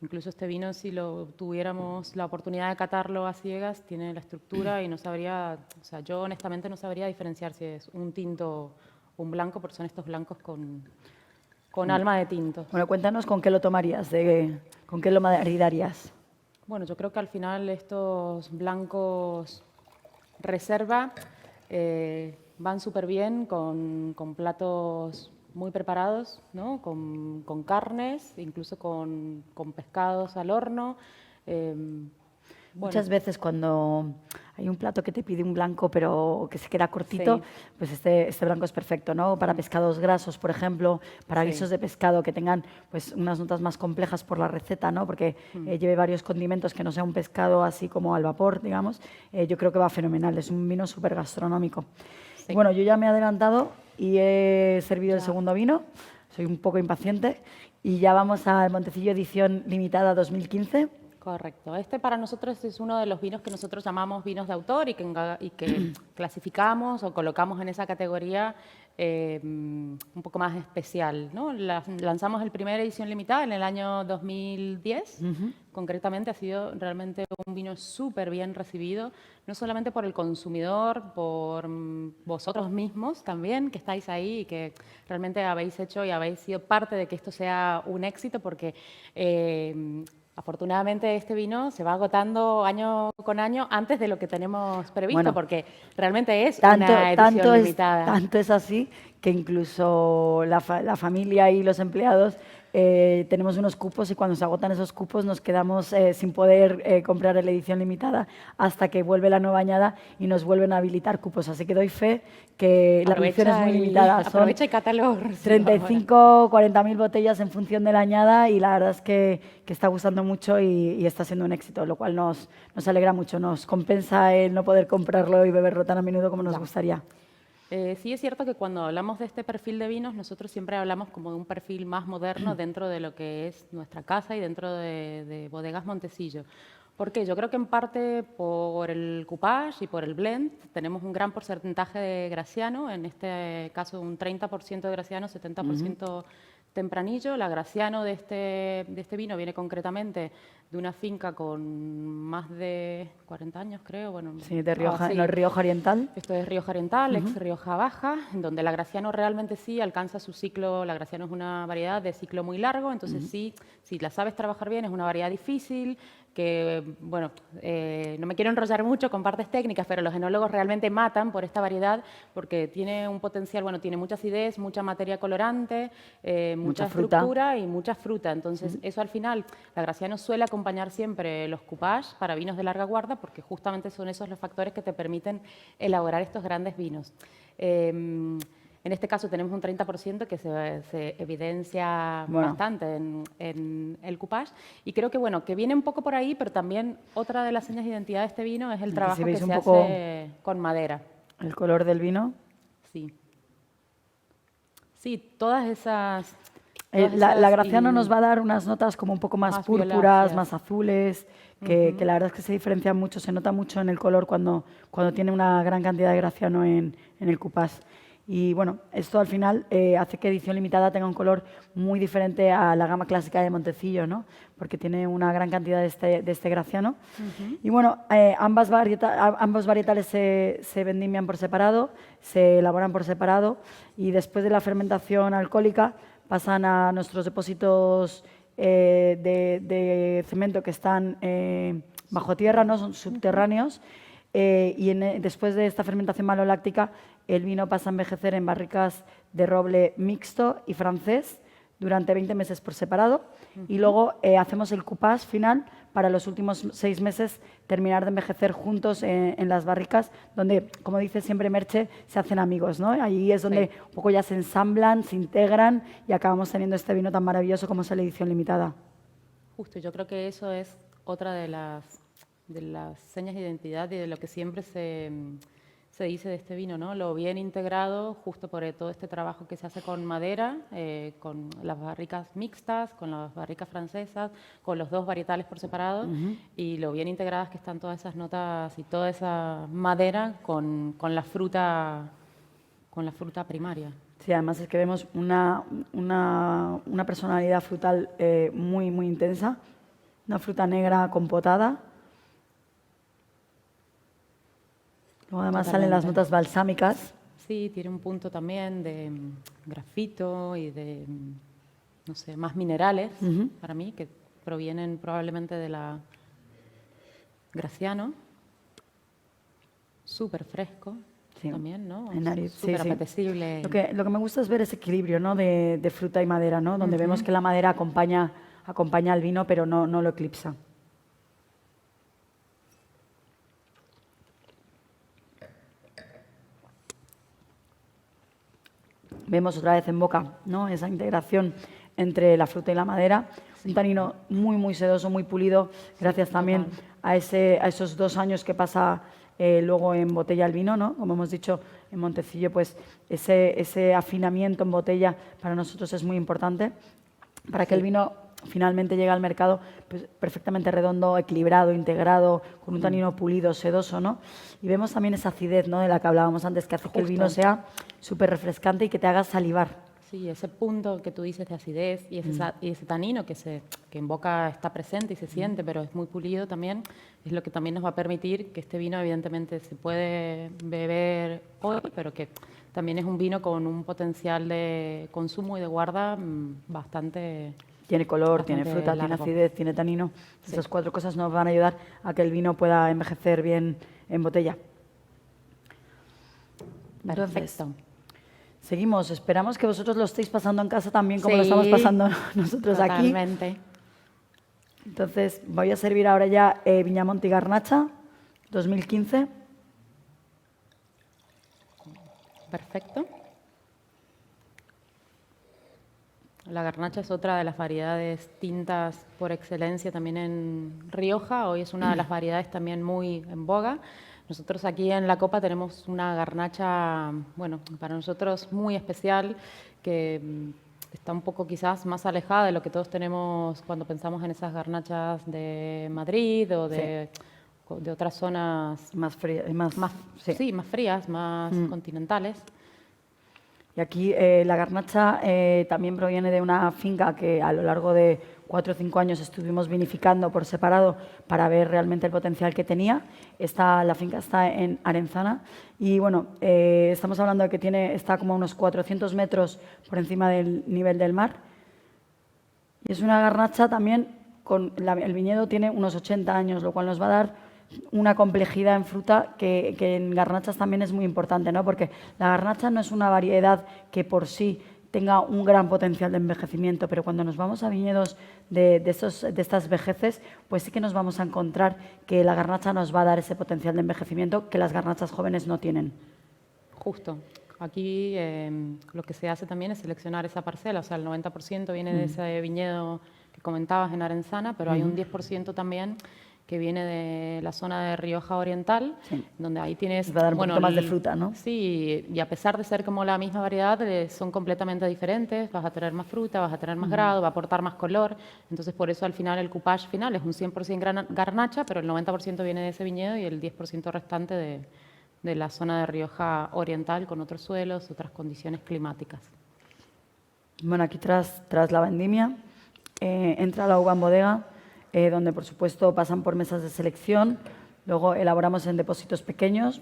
incluso este vino, si lo tuviéramos la oportunidad de catarlo a ciegas, tiene la estructura y no sabría, o sea, yo honestamente no sabría diferenciar si es un tinto o un blanco, porque son estos blancos con alma de tinto. Bueno, cuéntanos con qué lo tomarías, con qué lo maridarías. Bueno, yo creo que al final estos blancos reserva van súper bien con platos muy preparados, ¿no? Con carnes, incluso con pescados al horno. Muchas veces cuando hay un plato que te pide un blanco pero que se queda cortito, pues este blanco es perfecto, ¿no? Para pescados grasos, por ejemplo, para guisos de pescado que tengan pues unas notas más complejas por la receta, ¿no? Porque lleve varios condimentos, que no sea un pescado así como al vapor, digamos. Yo creo que va fenomenal, es un vino súper gastronómico. Y bueno, yo ya me he adelantado y he servido el segundo vino, soy un poco impaciente, y ya vamos al Montecillo Edición Limitada 2015. Correcto. Este para nosotros es uno de los vinos que nosotros llamamos vinos de autor y que clasificamos o colocamos en esa categoría un poco más especial, ¿no? Lanzamos el primera edición limitada en el año 2010. Concretamente ha sido realmente un vino súper bien recibido, no solamente por el consumidor, por vosotros mismos también, que estáis ahí y que realmente habéis hecho y habéis sido parte de que esto sea un éxito, porque afortunadamente este vino se va agotando año con año antes de lo que tenemos previsto, porque realmente es una edición limitada. Tanto es así que incluso la familia y los empleados tenemos unos cupos y cuando se agotan esos cupos nos quedamos sin poder comprar la edición limitada hasta que vuelve la nueva añada y nos vuelven a habilitar cupos. Así que doy fe que la edición es muy limitada. Aprovecha y cátalo. 35, 40.000 botellas en función de la añada y la verdad es que está gustando mucho y está siendo un éxito, lo cual nos alegra mucho, nos compensa el no poder comprarlo y beberlo tan a menudo como nos gustaría. Sí es cierto que cuando hablamos de este perfil de vinos, nosotros siempre hablamos como de un perfil más moderno dentro de lo que es nuestra casa y dentro de Bodegas Montecillo. ¿Por qué? Yo creo que en parte por el coupage y por el blend tenemos un gran porcentaje de Graciano, en este caso un 30% de Graciano, 70% tempranillo. La Graciano de este vino viene concretamente de una finca con más de 40 años, creo. Bueno, sí, de Rioja, ¿no es Rioja Oriental? Esto es Rioja Oriental, ex Rioja Baja, en donde la Graciano realmente sí alcanza su ciclo. La Graciano es una variedad de ciclo muy largo, entonces sí, si la sabes trabajar bien, es una variedad difícil, que, bueno, no me quiero enrollar mucho con partes técnicas, pero los enólogos realmente matan por esta variedad porque tiene un potencial, bueno, tiene mucha acidez, mucha materia colorante, mucha estructura y mucha fruta. Entonces, eso al final, la Graciano suele acompañar siempre los coupage para vinos de larga guarda porque justamente son esos los factores que te permiten elaborar estos grandes vinos. En este caso tenemos un 30% que se evidencia bastante en el coupage y creo que, bueno, que viene un poco por ahí, pero también otra de las señas de identidad de este vino es el trabajo que se hace con madera. ¿El color del vino? Sí. Sí, todas esas... La Graciano nos va a dar unas notas como un poco más púrpuras, más azules, que la verdad es que se diferencian mucho, se nota mucho en el color cuando tiene una gran cantidad de Graciano en el coupage. Y bueno, esto al final hace que Edición Limitada tenga un color muy diferente a la gama clásica de Montecillo, ¿no? Porque tiene una gran cantidad de este Graciano. Y bueno, ambos varietales se vendimian por separado, se elaboran por separado y después de la fermentación alcohólica pasan a nuestros depósitos de cemento que están bajo tierra, ¿no? Son subterráneos. Después de esta fermentación maloláctica, el vino pasa a envejecer en barricas de roble mixto y francés durante 20 meses por separado. Y luego hacemos el coupage final para los últimos 6 meses terminar de envejecer juntos en las barricas, donde, como dice siempre Merche, se hacen amigos, ¿no? Allí es donde un poco ya se ensamblan, se integran y acabamos teniendo este vino tan maravilloso como es la edición limitada. Justo, yo creo que eso es otra de las señas de identidad y de lo que siempre se dice de este vino, ¿no? Lo bien integrado, justo por todo este trabajo que se hace con madera, con las barricas mixtas, con las barricas francesas, con los 2 varietales por separado, y lo bien integradas que están todas esas notas y toda esa madera con la fruta primaria. Sí, además es que vemos una personalidad frutal muy, muy intensa, una fruta negra compotada. Luego además salen las notas balsámicas. Sí, tiene un punto también de grafito y de, no sé, más minerales para mí, que provienen probablemente de la Graciano. Súper fresco también, ¿no? Súper apetecible. Lo que me gusta es ver ese equilibrio, ¿no? de fruta y madera, ¿no? Donde vemos que la madera acompaña al vino, pero no lo eclipsa. Vemos otra vez en boca, ¿no? Esa integración entre la fruta y la madera. Un tanino muy, muy sedoso, muy pulido, gracias también a esos 2 años que pasa luego en botella el vino, ¿no? Como hemos dicho en Montecillo, pues ese afinamiento en botella para nosotros es muy importante para que el vino finalmente llegue al mercado pues, perfectamente redondo, equilibrado, integrado, con un tanino pulido, sedoso, ¿no? Y vemos también esa acidez, ¿no? De la que hablábamos antes, que hace que el vino sea súper refrescante y que te haga salivar. Sí, ese punto que tú dices de acidez y ese tanino que en boca está presente y se siente, pero es muy pulido también, es lo que también nos va a permitir que este vino evidentemente se puede beber hoy, pero que también es un vino con un potencial de consumo y de guarda bastante... Tiene color, tiene fruta, largo. tiene acidez, tiene tanino. Sí. Esas 4 cosas nos van a ayudar a que el vino pueda envejecer bien en botella. Entonces, perfecto. Seguimos. Esperamos que vosotros lo estéis pasando en casa también como lo estamos pasando nosotros totalmente. Aquí. Entonces, voy a servir ahora ya Viñamonte y Garnacha 2015. Perfecto. La garnacha es otra de las variedades tintas por excelencia también en Rioja. Hoy es una de las variedades también muy en boga. Nosotros aquí en La Copa tenemos una garnacha, bueno, para nosotros muy especial, que está un poco quizás más alejada de lo que todos tenemos cuando pensamos en esas garnachas de Madrid o de otras zonas más frías, más frías, más continentales. Y aquí la garnacha también proviene de una finca que a lo largo de 4 o 5 años estuvimos vinificando por separado para ver realmente el potencial que tenía. La finca está en Arenzana y bueno, estamos hablando de que está como a unos 400 metros por encima del nivel del mar. Y es una garnacha también, el viñedo tiene unos 80 años, lo cual nos va a dar una complejidad en fruta que en garnachas también es muy importante, ¿no? Porque la garnacha no es una variedad que por sí tenga un gran potencial de envejecimiento, pero cuando nos vamos a viñedos de estas vejeces, pues sí que nos vamos a encontrar que la garnacha nos va a dar ese potencial de envejecimiento que las garnachas jóvenes no tienen. Justo. Aquí lo que se hace también es seleccionar esa parcela, o sea, el 90% viene de ese viñedo que comentabas en Arenzana, pero hay un 10% también que viene de la zona de Rioja Oriental, donde ahí tienes... Va a dar un poquito más de fruta, ¿no? Sí, y a pesar de ser como la misma variedad, son completamente diferentes, vas a tener más fruta, vas a tener más grado, va a aportar más color, entonces por eso al final el coupage final es un 100% garnacha, pero el 90% viene de ese viñedo y el 10% restante de la zona de Rioja Oriental con otros suelos, otras condiciones climáticas. Bueno, aquí tras la vendimia entra la uva en bodega, donde por supuesto pasan por mesas de selección, luego elaboramos en depósitos pequeños,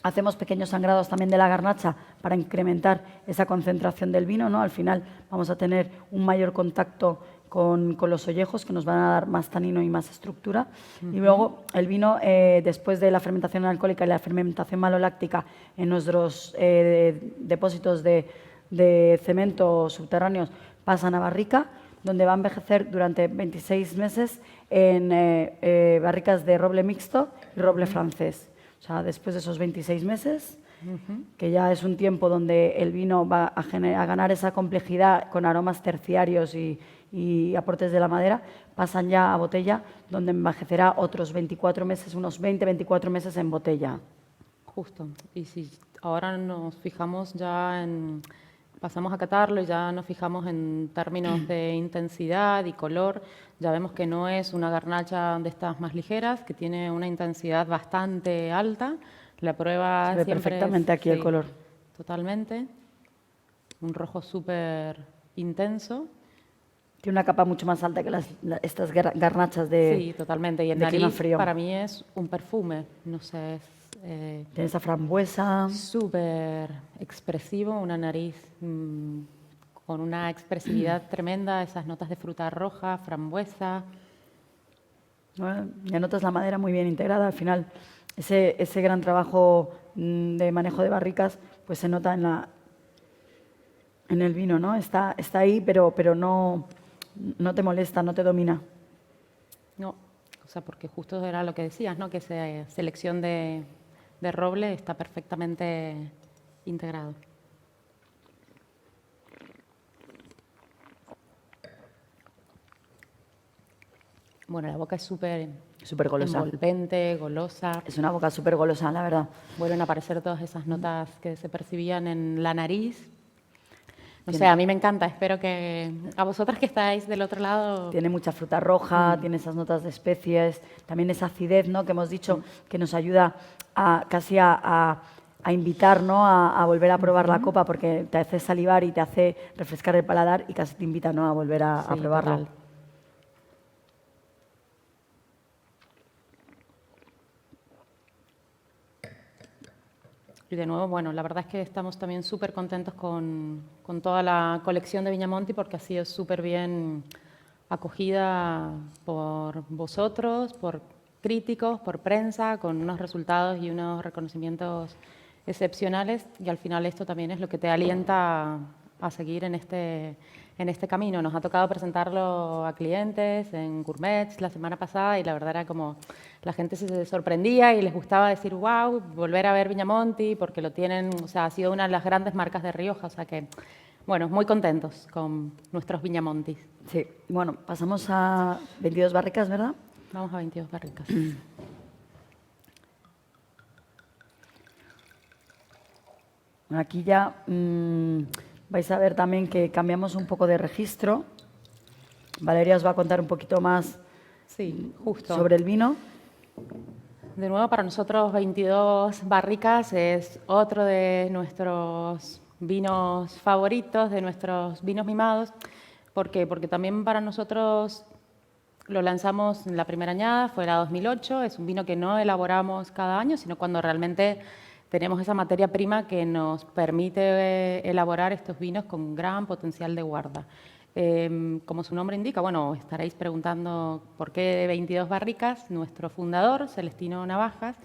hacemos pequeños sangrados también de la garnacha para incrementar esa concentración del vino, ¿no? Al final vamos a tener un mayor contacto con los ollejos, que nos van a dar más tanino y más estructura. Y luego el vino, después de la fermentación alcohólica y la fermentación maloláctica en nuestros depósitos de cemento subterráneos, pasan a barrica, donde va a envejecer durante 26 meses en barricas de roble mixto y roble francés. O sea, después de esos 26 meses, que ya es un tiempo donde el vino va a ganar esa complejidad con aromas terciarios y aportes de la madera, pasan ya a botella, donde envejecerá otros 24 meses, unos 20-24 meses en botella. Justo. Y si ahora nos fijamos ya pasamos a catarlo y ya nos fijamos en términos de intensidad y color, ya vemos que no es una garnacha de estas más ligeras, que tiene una intensidad bastante alta. La prueba se ve siempre perfectamente aquí el color. Totalmente. Un rojo súper intenso. Tiene una capa mucho más alta que estas garnachas de Sí, totalmente. Y el clima nariz frío. para mí es un perfume. No sé, tiene esa frambuesa. Súper expresivo, una nariz con una expresividad tremenda, esas notas de fruta roja, frambuesa. Bueno, ya notas la madera muy bien integrada. Al final, ese gran trabajo de manejo de barricas pues se nota en el vino, ¿no? Está ahí, pero no te molesta, no te domina. No, o sea, porque justo era lo que decías, ¿no? Que esa selección de roble está perfectamente integrado. Bueno, la boca es súper golosa. Envolvente, golosa. Es una boca súper golosa, la verdad. Vuelven a aparecer todas esas notas que se percibían en la nariz. No sé, a mí me encanta. Espero que a vosotras que estáis del otro lado... Tiene mucha fruta roja, tiene esas notas de especies, también esa acidez, ¿no?, que hemos dicho, que nos ayuda casi a invitar, ¿no?, a volver a probar la copa, porque te hace salivar y te hace refrescar el paladar y casi te invita, ¿no?, a volver a probarlo. Total. Y de nuevo, bueno, la verdad es que estamos también súper contentos con toda la colección de Viñamonti porque ha sido súper bien acogida por vosotros, por críticos, por prensa, con unos resultados y unos reconocimientos excepcionales y al final esto también es lo que te alienta a seguir en este camino. Nos ha tocado presentarlo a clientes en Gourmets la semana pasada y la verdad era como la gente se sorprendía y les gustaba decir wow, volver a ver Viñamonti porque lo tienen, o sea, ha sido una de las grandes marcas de Rioja, o sea que, bueno, muy contentos con nuestros Viñamontis. Sí, bueno, pasamos a 22 barricas, ¿verdad? Vamos a 22 barricas. Aquí ya vais a ver también que cambiamos un poco de registro. Valeria os va a contar un poquito más sobre el vino. De nuevo, para nosotros 22 barricas es otro de nuestros vinos favoritos, de nuestros vinos mimados. ¿Por qué? Porque también para nosotros lo lanzamos en la primera añada, fue la 2008. Es un vino que no elaboramos cada año, sino cuando realmente tenemos esa materia prima que nos permite elaborar estos vinos con gran potencial de guarda. Como su nombre indica, bueno, estaréis preguntando por qué 22 barricas. Nuestro fundador, Celestino Navajas,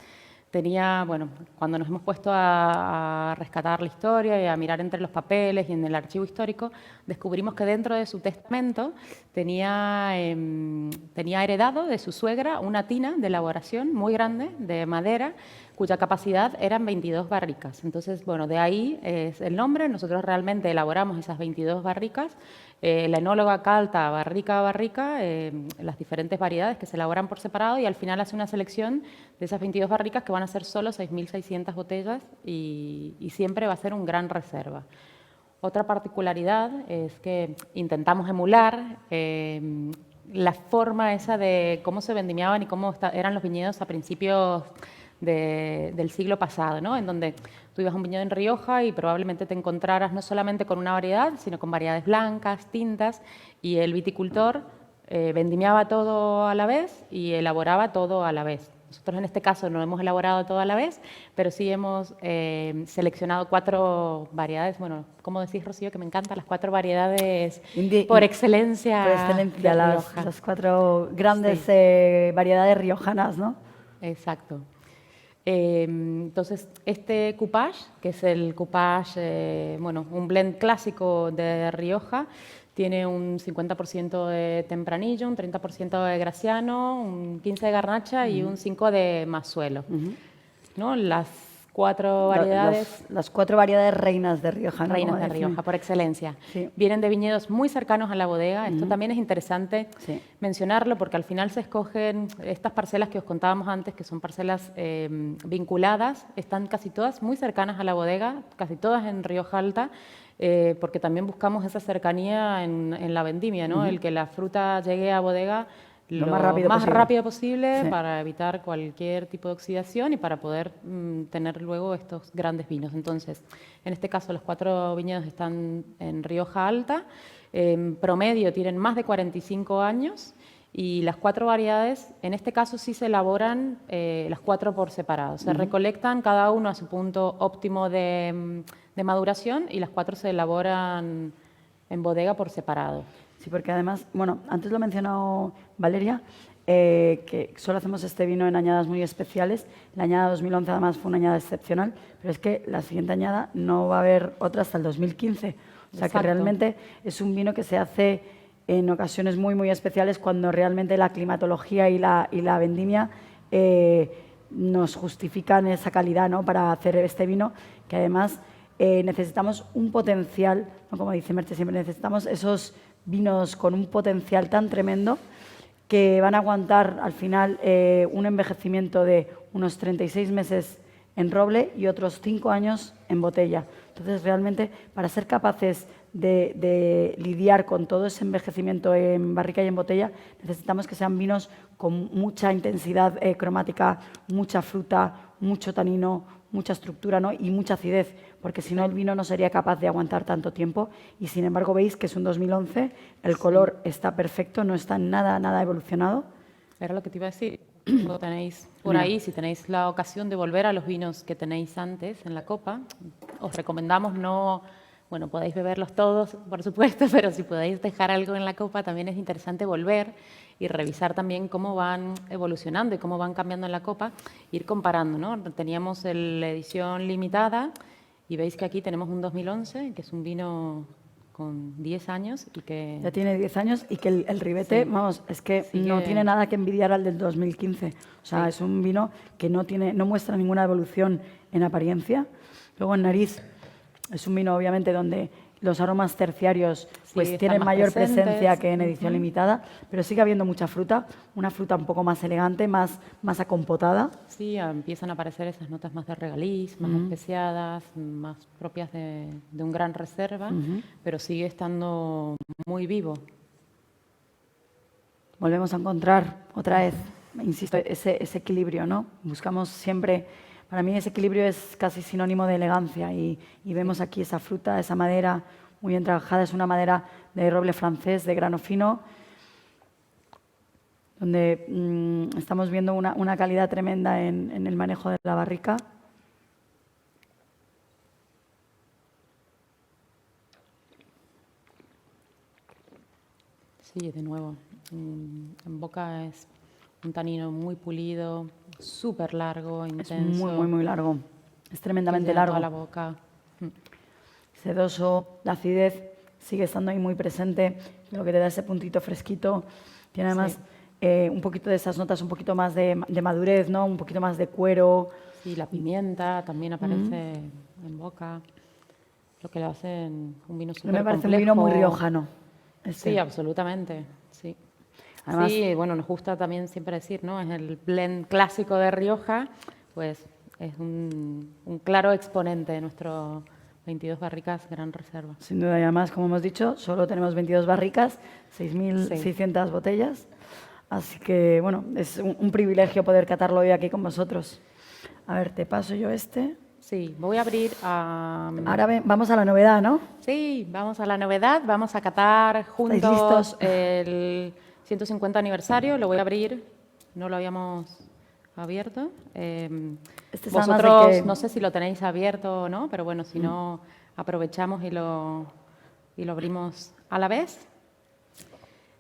tenía, bueno, cuando nos hemos puesto a rescatar la historia y a mirar entre los papeles y en el archivo histórico, descubrimos que dentro de su testamento tenía heredado de su suegra una tina de elaboración muy grande de madera, cuya capacidad eran 22 barricas. Entonces, bueno, de ahí es el nombre. Nosotros realmente elaboramos esas 22 barricas. La enóloga calta barrica a barrica las diferentes variedades que se elaboran por separado y al final hace una selección de esas 22 barricas que van a ser solo 6.600 botellas y siempre va a ser un gran reserva. Otra particularidad es que intentamos emular la forma esa de cómo se vendimiaban y cómo eran los viñedos a principios del siglo pasado, ¿no? En donde tú ibas a un viñedo en Rioja y probablemente te encontraras no solamente con una variedad, sino con variedades blancas, tintas, y el viticultor vendimiaba todo a la vez y elaboraba todo a la vez. nosotros en este caso no hemos elaborado todo a la vez, pero sí hemos seleccionado 4 variedades. Bueno, ¿cómo decís, Rocío? Que me encantan las 4 variedades por excelencia. Por excelencia, las 4 grandes variedades riojanas, ¿no? Exacto. Entonces, este coupage, que es el coupage, bueno, un blend clásico de Rioja, tiene un 50% de tempranillo, un 30% de graciano, un 15% de garnacha y un 5% de mazuelo. ¿No? Las 4 variedades... Las 4 variedades reinas de Rioja, ¿no? Reinas de Rioja, por excelencia. Sí. Vienen de viñedos muy cercanos a la bodega. Esto también es interesante mencionarlo porque al final se escogen estas parcelas que os contábamos antes, que son parcelas vinculadas, están casi todas muy cercanas a la bodega, casi todas en Rioja Alta, porque también buscamos esa cercanía en la vendimia, ¿no? El que la fruta llegue a bodega lo más rápido posible para evitar cualquier tipo de oxidación y para poder tener luego estos grandes vinos. Entonces, en este caso los 4 viñedos están en Rioja Alta, en promedio tienen más de 45 años y las 4 variedades, en este caso sí se elaboran las 4 por separado. Se recolectan cada uno a su punto óptimo de maduración y las 4 se elaboran en bodega por separado. Sí, porque además, bueno, antes lo ha mencionado Valeria, que solo hacemos este vino en añadas muy especiales. La añada 2011 además fue una añada excepcional, pero es que la siguiente añada no va a haber otra hasta el 2015. O sea que realmente es un vino que se hace en ocasiones muy, muy especiales cuando realmente la climatología y la vendimia nos justifican esa calidad, ¿no? Para hacer este vino, que además necesitamos un potencial, ¿no? Como dice Merche, siempre necesitamos esos vinos con un potencial tan tremendo que van a aguantar al final un envejecimiento de unos 36 meses en roble y otros 5 años en botella. Entonces, realmente, para ser capaces de lidiar con todo ese envejecimiento en barrica y en botella, necesitamos que sean vinos con mucha intensidad cromática, mucha fruta, mucho tanino, mucha estructura, ¿no? Y mucha acidez, porque si no el vino no sería capaz de aguantar tanto tiempo. Y sin embargo veis que es un 2011, el color está perfecto, no está nada evolucionado. Era lo que te iba a decir. Lo tenéis por ahí, si tenéis la ocasión de volver a los vinos que tenéis antes en la copa, os recomendamos no... Bueno, podéis beberlos todos, por supuesto, pero si podéis dejar algo en la copa, también es interesante volver y revisar también cómo van evolucionando y cómo van cambiando en la copa, ir comparando, ¿no? Teníamos la edición limitada y veis que aquí tenemos un 2011, que es un vino con 10 años y que... Ya tiene 10 años y que el ribete, vamos, es que no tiene nada que envidiar al del 2015. O sea, es un vino que no muestra ninguna evolución en apariencia. Luego en nariz es un vino obviamente donde los aromas terciarios pues tienen mayor presencia que en edición limitada, pero sigue habiendo mucha fruta, una fruta un poco más elegante, más acompotada. Sí, empiezan a aparecer esas notas más de regaliz, más especiadas, más propias de un gran reserva, pero sigue estando muy vivo. Volvemos a encontrar otra vez, insisto, ese equilibrio, ¿no? Buscamos siempre... Para mí ese equilibrio es casi sinónimo de elegancia y vemos aquí esa fruta, esa madera muy bien trabajada. Es una madera de roble francés de grano fino, donde estamos viendo una calidad tremenda en el manejo de la barrica. Sí, de nuevo, en boca es un tanino muy pulido, súper largo, intenso. Es muy largo. Es tremendamente largo. A la boca. Sedoso, la acidez sigue estando ahí muy presente, lo que te da ese puntito fresquito. Tiene además un poquito de esas notas, un poquito más de madurez, ¿no? Un poquito más de cuero. Sí, la pimienta también aparece en boca. Lo que lo hace en un vino súper complejo. Me parece un vino muy riojano. Sí, absolutamente, sí. Además, sí, bueno, nos gusta también siempre decir, ¿no? Es el blend clásico de Rioja, pues es un claro exponente de nuestro 22 barricas Gran Reserva. Sin duda, y además, como hemos dicho, solo tenemos 22 barricas, 6.600 botellas, así que, bueno, es un privilegio poder catarlo hoy aquí con vosotros. A ver, te paso yo este. Sí, voy a abrir a... Ahora vamos a la novedad, ¿no? Sí, vamos a la novedad, vamos a catar juntos el 150 aniversario, lo voy a abrir, no lo habíamos abierto. Este es además Vosotros, de que- no sé si lo tenéis abierto o no, pero bueno, si no, aprovechamos y lo abrimos a la vez.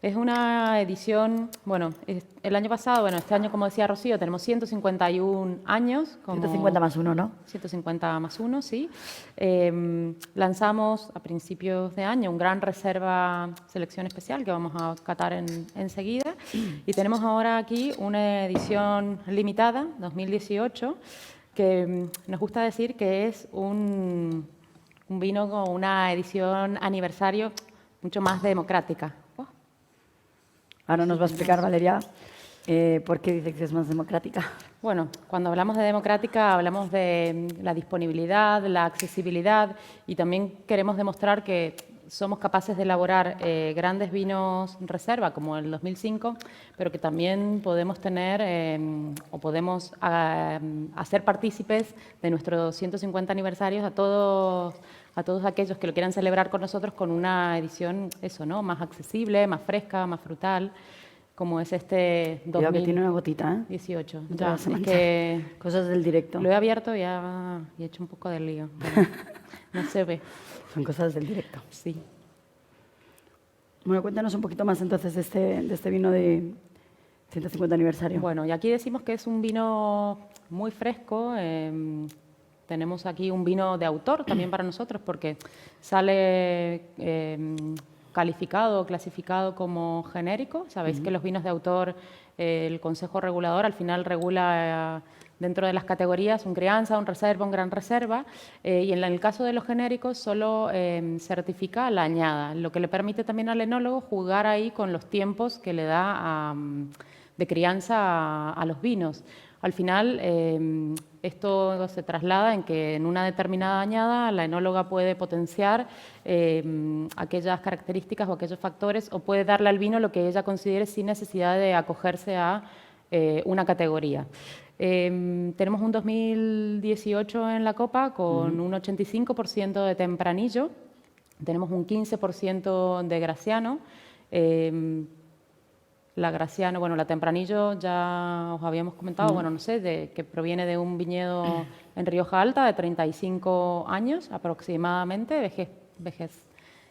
Es una edición, bueno, el año pasado, bueno, este año, como decía Rocío, tenemos 151 años. 150 más 1, ¿no? 150 más 1, sí. Lanzamos a principios de año un gran reserva selección especial que vamos a catar enseguida. Y tenemos ahora aquí una edición limitada, 2018, que nos gusta decir que es un vino con una edición aniversario mucho más democrática. Ahora nos va a explicar, Valeria, por qué dice que es más democrática. Bueno, cuando hablamos de democrática hablamos de la disponibilidad, la accesibilidad y también queremos demostrar que somos capaces de elaborar grandes vinos reserva como el 2005, pero que también podemos tener o podemos hacer partícipes de nuestros 150 aniversarios a todos aquellos que lo quieran celebrar con nosotros con una edición, eso, ¿no? Más accesible, más fresca, más frutal, como es este 2018. Cuidado que tiene una gotita, ¿eh? No te vas a es manchar. que Cosas del directo. lo he abierto y he hecho un poco de lío. Pero no se ve. Son cosas del directo. Sí. Bueno, cuéntanos un poquito más entonces de este vino de 150 aniversario. Bueno, y aquí decimos que es un vino muy fresco. Tenemos aquí un vino de autor también para nosotros porque sale calificado o clasificado como genérico. Sabéis que los vinos de autor, el Consejo Regulador al final regula dentro de las categorías un crianza, un reserva, un gran reserva, y en el caso de los genéricos solo certifica la añada, lo que le permite también al enólogo jugar ahí con los tiempos que le da de crianza a los vinos. Al final, esto se traslada en que en una determinada añada la enóloga puede potenciar aquellas características o aquellos factores o puede darle al vino lo que ella considere sin necesidad de acogerse a una categoría. Tenemos un 2018 en la copa con un 85% de tempranillo, tenemos un 15% de graciano. La graciano, bueno, la tempranillo ya os habíamos comentado, bueno, no sé, que proviene de un viñedo en Rioja Alta de 35 años aproximadamente, vejez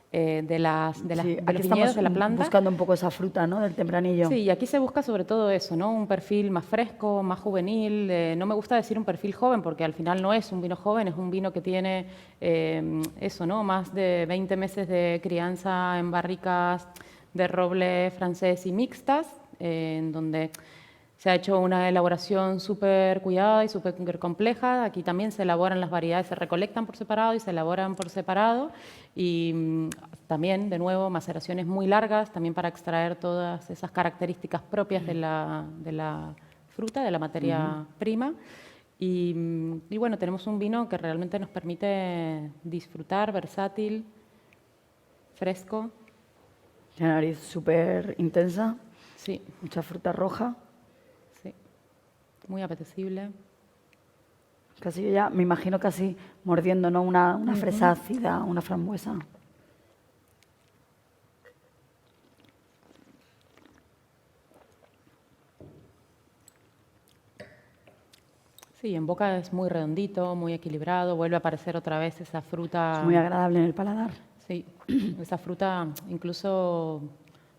de los viñedos, de la planta. Buscando un poco esa fruta, ¿no? Del tempranillo. Sí, y aquí se busca sobre todo eso, ¿no? Un perfil más fresco, más juvenil. No me gusta decir un perfil joven porque al final no es un vino joven, es un vino que tiene eso, ¿no? Más de 20 meses de crianza en barricas de roble francés y mixtas, en donde se ha hecho una elaboración súper cuidada y súper compleja. Aquí también se elaboran las variedades, se recolectan por separado y se elaboran por separado. Y también, de nuevo, maceraciones muy largas, también para extraer todas esas características propias de la fruta, de la materia prima. Y bueno, tenemos un vino que realmente nos permite disfrutar, versátil, fresco. Tiene una nariz súper intensa. Sí. Mucha fruta roja. Sí, muy apetecible. Casi yo ya me imagino casi mordiendo, ¿no? Una fresa ácida, una frambuesa. Sí, en boca es muy redondito, muy equilibrado, vuelve a aparecer otra vez esa fruta. Es muy agradable en el paladar. Sí, esa fruta, incluso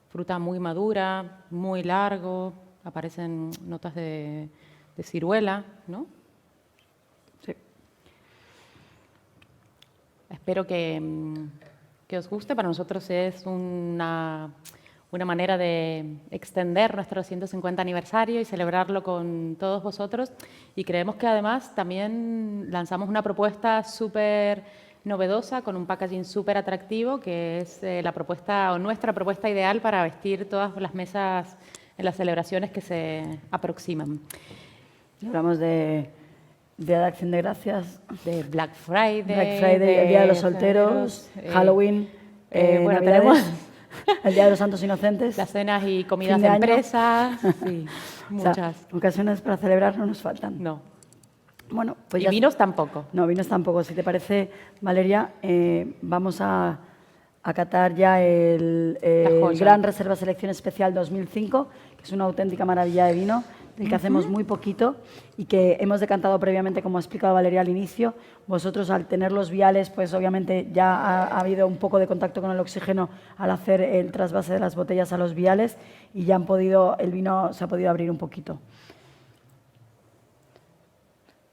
fruta muy madura, muy largo, aparecen notas de ciruela, ¿no? Sí. Espero que os guste. Para nosotros es una manera de extender nuestro 150 aniversario y celebrarlo con todos vosotros. Y creemos que además también lanzamos una propuesta súper novedosa con un packaging súper atractivo, que es la propuesta o nuestra propuesta ideal para vestir todas las mesas en las celebraciones que se aproximan. Hablamos de Día de Acción de Gracias, De Black Friday, el Día de los Solteros, Halloween, bueno, Navidades, tenemos el Día de los Santos Inocentes. las cenas y comidas Fin de de año. empresas, sí, muchas. O sea, ocasiones para celebrar no nos faltan. No. Bueno, pues Y ya vinos tampoco. No, vinos tampoco. Si te parece, Valeria, vamos a catar ya el La joya. Gran Reserva Selección Especial 2005, que es una auténtica maravilla de vino. del que hacemos muy poquito y que hemos decantado previamente, como ha explicado Valeria al inicio. Vosotros, al tener los viales, pues obviamente ya ha habido un poco de contacto con el oxígeno al hacer el trasvase de las botellas a los viales y ya el vino se ha podido abrir un poquito.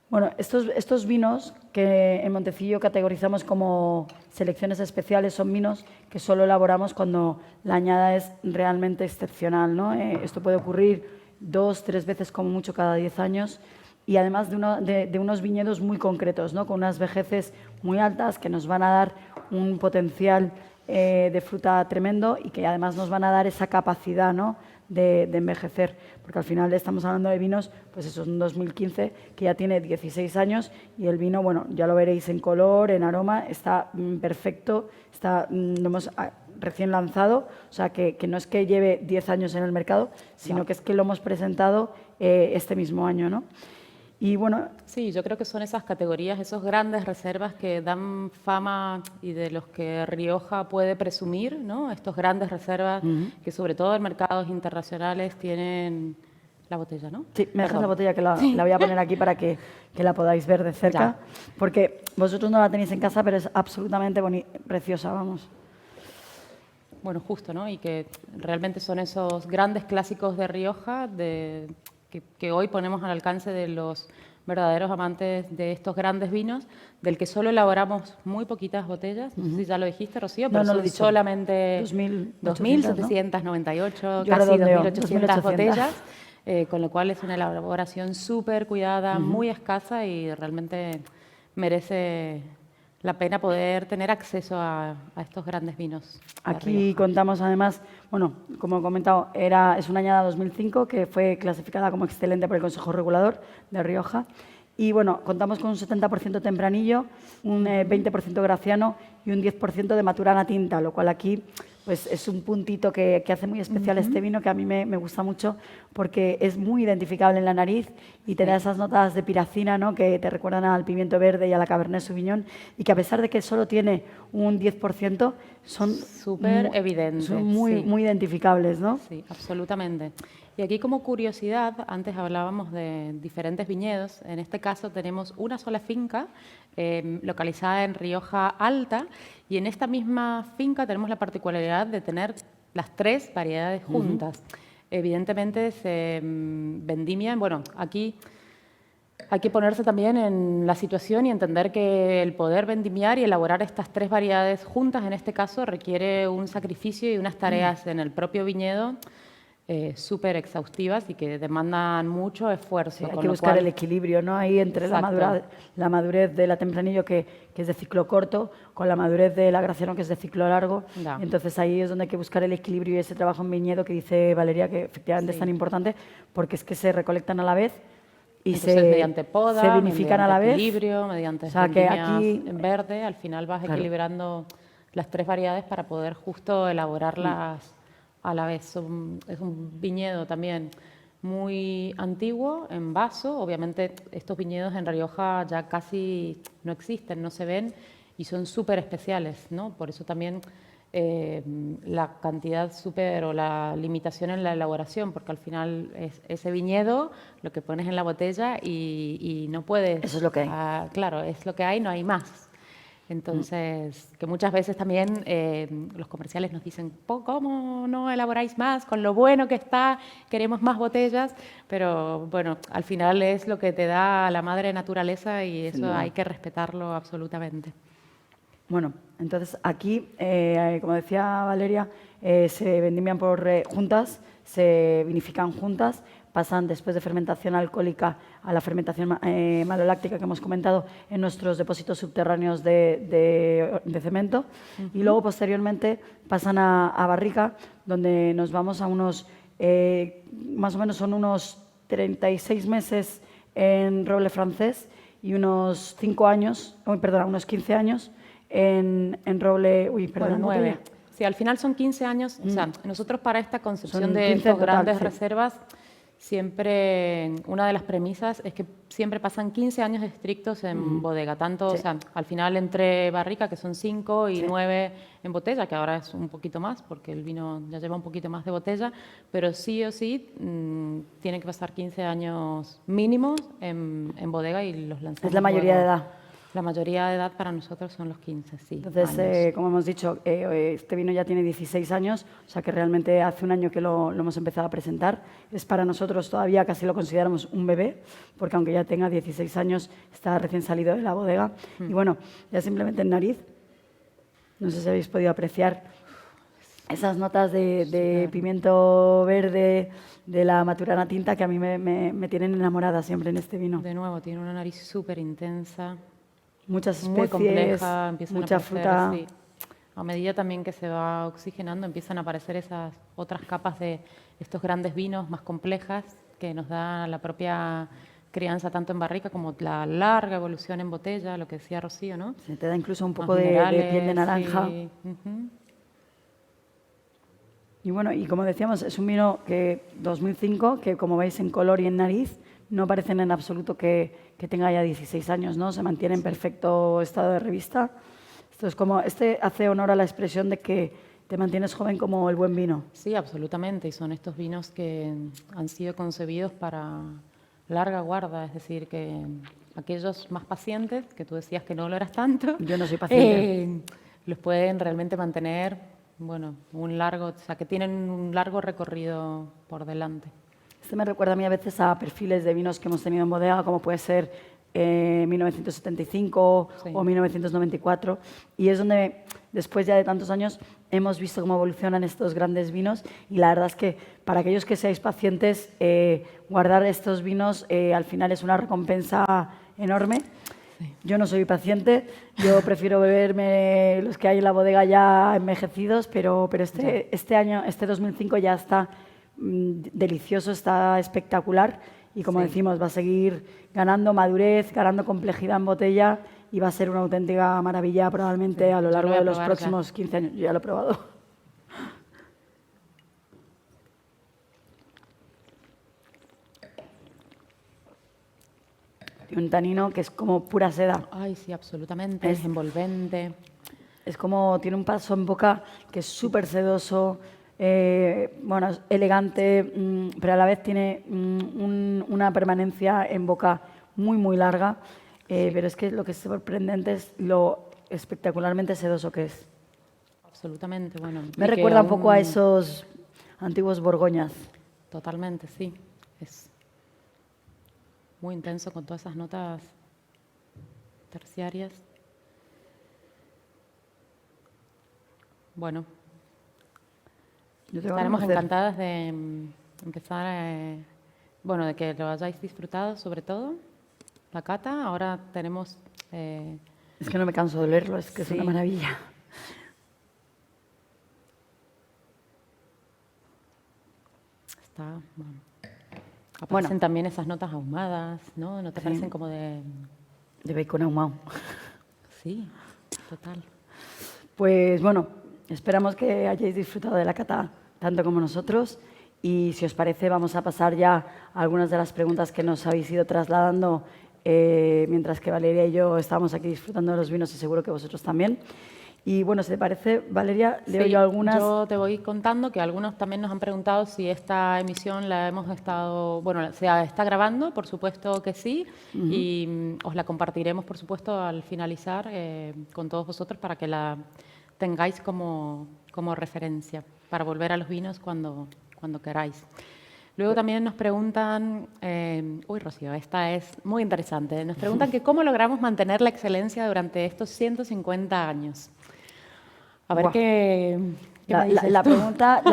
Bueno, estos vinos que en Montecillo categorizamos como selecciones especiales son vinos que solo elaboramos cuando la añada es realmente excepcional, ¿no? Esto puede ocurrir 2, 3 veces como mucho cada 10 años y además de unos viñedos muy concretos, ¿no? Con unas vejeces muy altas que nos van a dar un potencial de fruta tremendo y que además nos van a dar esa capacidad, ¿no?, de envejecer, porque al final estamos hablando de vinos, pues eso es un 2015 que ya tiene 16 años y el vino, bueno, ya lo veréis en color, en aroma, está perfecto, lo hemos recién lanzado, o sea que no es que lleve 10 años en el mercado, sino que es que lo hemos presentado este mismo año, ¿no? Y bueno, sí, yo creo que son esas categorías, esos grandes reservas que dan fama y de los que Rioja puede presumir, ¿no? Estos grandes reservas que sobre todo en mercados internacionales tienen la botella, ¿no? Sí, me dejas la botella que la voy a poner aquí para que la podáis ver de cerca, ya. Porque vosotros no la tenéis en casa, pero es absolutamente preciosa, vamos. Bueno, justo, ¿no? Y que realmente son esos grandes clásicos de Rioja que hoy ponemos al alcance de los verdaderos amantes de estos grandes vinos, del que solo elaboramos muy poquitas botellas. No sé si ya lo dijiste, Rocío, pero son solamente 2.798, casi 2.800 botellas, con lo cual es una elaboración súper cuidada, muy escasa y realmente merece la pena poder tener acceso a estos grandes vinos. Aquí contamos además, bueno, como he comentado, es una añada 2005 que fue clasificada como excelente por el Consejo Regulador de Rioja. Y bueno, contamos con un 70% tempranillo, un 20% graciano y un 10% de maturana tinta, lo cual aquí pues es un puntito que hace muy especial este vino, que a mí me gusta mucho porque es muy identificable en la nariz y te da esas notas de piracina, ¿no?, que te recuerdan al pimiento verde y a la Cabernet Sauvignon, y que a pesar de que solo tiene un 10%, son súper evidentes. Son muy identificables, ¿no? Sí, absolutamente. Y aquí, como curiosidad, antes hablábamos de diferentes viñedos. En este caso tenemos una sola finca localizada en Rioja Alta, y en esta misma finca tenemos la particularidad de tener las 3 variedades juntas. Evidentemente se vendimian, bueno, aquí hay que ponerse también en la situación y entender que el poder vendimiar y elaborar estas 3 variedades juntas, en este caso, requiere un sacrificio y unas tareas en el propio viñedo súper exhaustivas y que demandan mucho esfuerzo. Sí, hay que buscar el equilibrio, ¿no?, ahí entre la madurez de la tempranillo, que es de ciclo corto, con la madurez de la graciano, que es de ciclo largo. Ya. Entonces ahí es donde hay que buscar el equilibrio y ese trabajo en viñedo que dice Valeria, que efectivamente es tan importante, porque es que se recolectan a la vez y entonces, mediante poda, se vinifican a la vez. Equilibrio, mediante vendimias en verde, al final vas equilibrando las 3 variedades para poder justo elaborarlas a la vez. Es un viñedo también muy antiguo, en vaso. Obviamente estos viñedos en Rioja ya casi no existen, no se ven y son súper especiales, ¿no? Por eso también la cantidad o la limitación en la elaboración, porque al final es ese viñedo lo que pones en la botella y no puedes... Eso es lo que hay. Claro, es lo que hay, no hay más. Entonces, que muchas veces también los comerciales nos dicen, ¿cómo no elaboráis más? Con lo bueno que está, queremos más botellas, pero bueno, al final es lo que te da la madre naturaleza y eso hay que respetarlo absolutamente. Bueno, entonces aquí, como decía Valeria, se vendimian juntas, se vinifican juntas, pasan después de fermentación alcohólica a la fermentación maloláctica que hemos comentado en nuestros depósitos subterráneos de cemento, y luego posteriormente pasan a barrica, donde nos vamos a unos, más o menos son unos 36 meses en roble francés y unos 5 años, unos 15 años en roble, bueno, 9. Sí, al final son 15 años. O sea, nosotros para esta concepción Son de 15 estas en total, grandes sí. reservas siempre, una de las premisas es que siempre pasan 15 años estrictos en bodega, tanto, o sea, al final entre barrica, que son 5, y 9 en botella, que ahora es un poquito más, porque el vino ya lleva un poquito más de botella, pero sí o sí tienen que pasar 15 años mínimos en bodega y los lanzamos. Es la mayoría luego. de edad. La mayoría de edad para nosotros son los 15, sí. Entonces, como hemos dicho, este vino ya tiene 16 años, o sea que realmente hace un año que lo hemos empezado a presentar. Es para nosotros todavía casi lo consideramos un bebé, porque aunque ya tenga 16 años, está recién salido de la bodega. Y bueno, ya simplemente en nariz, no sé si habéis podido apreciar esas notas de pimiento verde, de la maturana tinta, que a mí me tienen enamorada siempre en este vino. De nuevo, tiene una nariz súper intensa. Muchas especies, muy compleja, empiezan mucha a aparecer, fruta. sí. A medida también que se va oxigenando, empiezan a aparecer esas otras capas de estos grandes vinos más complejas que nos da la propia crianza, tanto en barrica como la larga evolución en botella, lo que decía Rocío, ¿no? Se te da incluso un Más poco de piel de naranja. sí. Y bueno, y como decíamos, es un vino que 2005, que como veis en color y en nariz, no parecen en absoluto que tenga ya 16 años, ¿no? Se mantiene en perfecto estado de revista. Esto es como, este hace honor a la expresión de que te mantienes joven como el buen vino. Sí, absolutamente. Y son estos vinos que han sido concebidos para larga guarda, es decir, que aquellos más pacientes, que tú decías que no lo eras tanto, Yo no soy paciente. Los pueden realmente mantener, bueno, un largo, o sea, que tienen un largo recorrido por delante. Este me recuerda a mí a veces a perfiles de vinos que hemos tenido en bodega, como puede ser 1975 o 1994. Y es donde, después ya de tantos años, hemos visto cómo evolucionan estos grandes vinos. Y la verdad es que para aquellos que seáis pacientes, guardar estos vinos al final es una recompensa enorme. Sí. Yo no soy paciente, yo prefiero beberme los que hay en la bodega ya envejecidos, pero este año, este 2005 ya está delicioso, está espectacular y como decimos va a seguir ganando madurez, ganando complejidad en botella y va a ser una auténtica maravilla probablemente a lo largo de los próximos 15 años. Yo ya lo he probado. Tiene un tanino que es como pura seda. Ay, sí, absolutamente, es envolvente. Es como, tiene un paso en boca que es súper sedoso. Bueno, es elegante, pero a la vez tiene una permanencia en boca muy, muy larga. Pero es que lo que es sorprendente es lo espectacularmente sedoso que es. Absolutamente, bueno. Me recuerda un poco a esos antiguos Borgoñas. Totalmente, sí. Es muy intenso con todas esas notas terciarias. Bueno. Estaremos encantadas de empezar, bueno, de que lo hayáis disfrutado sobre todo, la cata. Ahora tenemos... Es que no me canso de leerlo, es que es una maravilla. Está, bueno. Aparecen también esas notas ahumadas, ¿no? ¿No te parecen como de...? De bacon ahumado. Sí, total. Pues bueno, esperamos que hayáis disfrutado de la cata tanto como nosotros y si os parece vamos a pasar ya a algunas de las preguntas que nos habéis ido trasladando mientras que Valeria y yo estábamos aquí disfrutando de los vinos y seguro que vosotros también. Y bueno, si te parece, Valeria, leo yo algunas. Yo te voy contando que algunos también nos han preguntado si esta emisión la hemos estado, bueno, se está grabando, por supuesto que sí, y os la compartiremos, por supuesto, al finalizar con todos vosotros para que la tengáis como referencia para volver a los vinos cuando queráis. Luego también nos preguntan, uy Rocío, esta es muy interesante, nos preguntan que cómo logramos mantener la excelencia durante estos 150 años. A ver qué me dices la tú.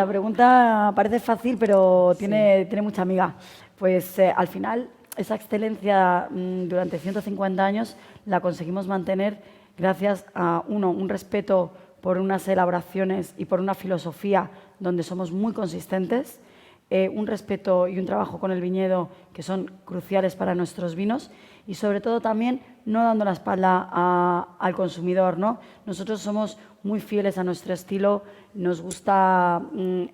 pregunta parece fácil, pero tiene mucha miga. Pues al final esa excelencia durante 150 años la conseguimos mantener gracias a, un respeto por unas elaboraciones y por una filosofía donde somos muy consistentes. un respeto y un trabajo con el viñedo que son cruciales para nuestros vinos y sobre todo también no dando la espalda al consumidor, ¿no? Nosotros somos muy fieles a nuestro estilo, nos gusta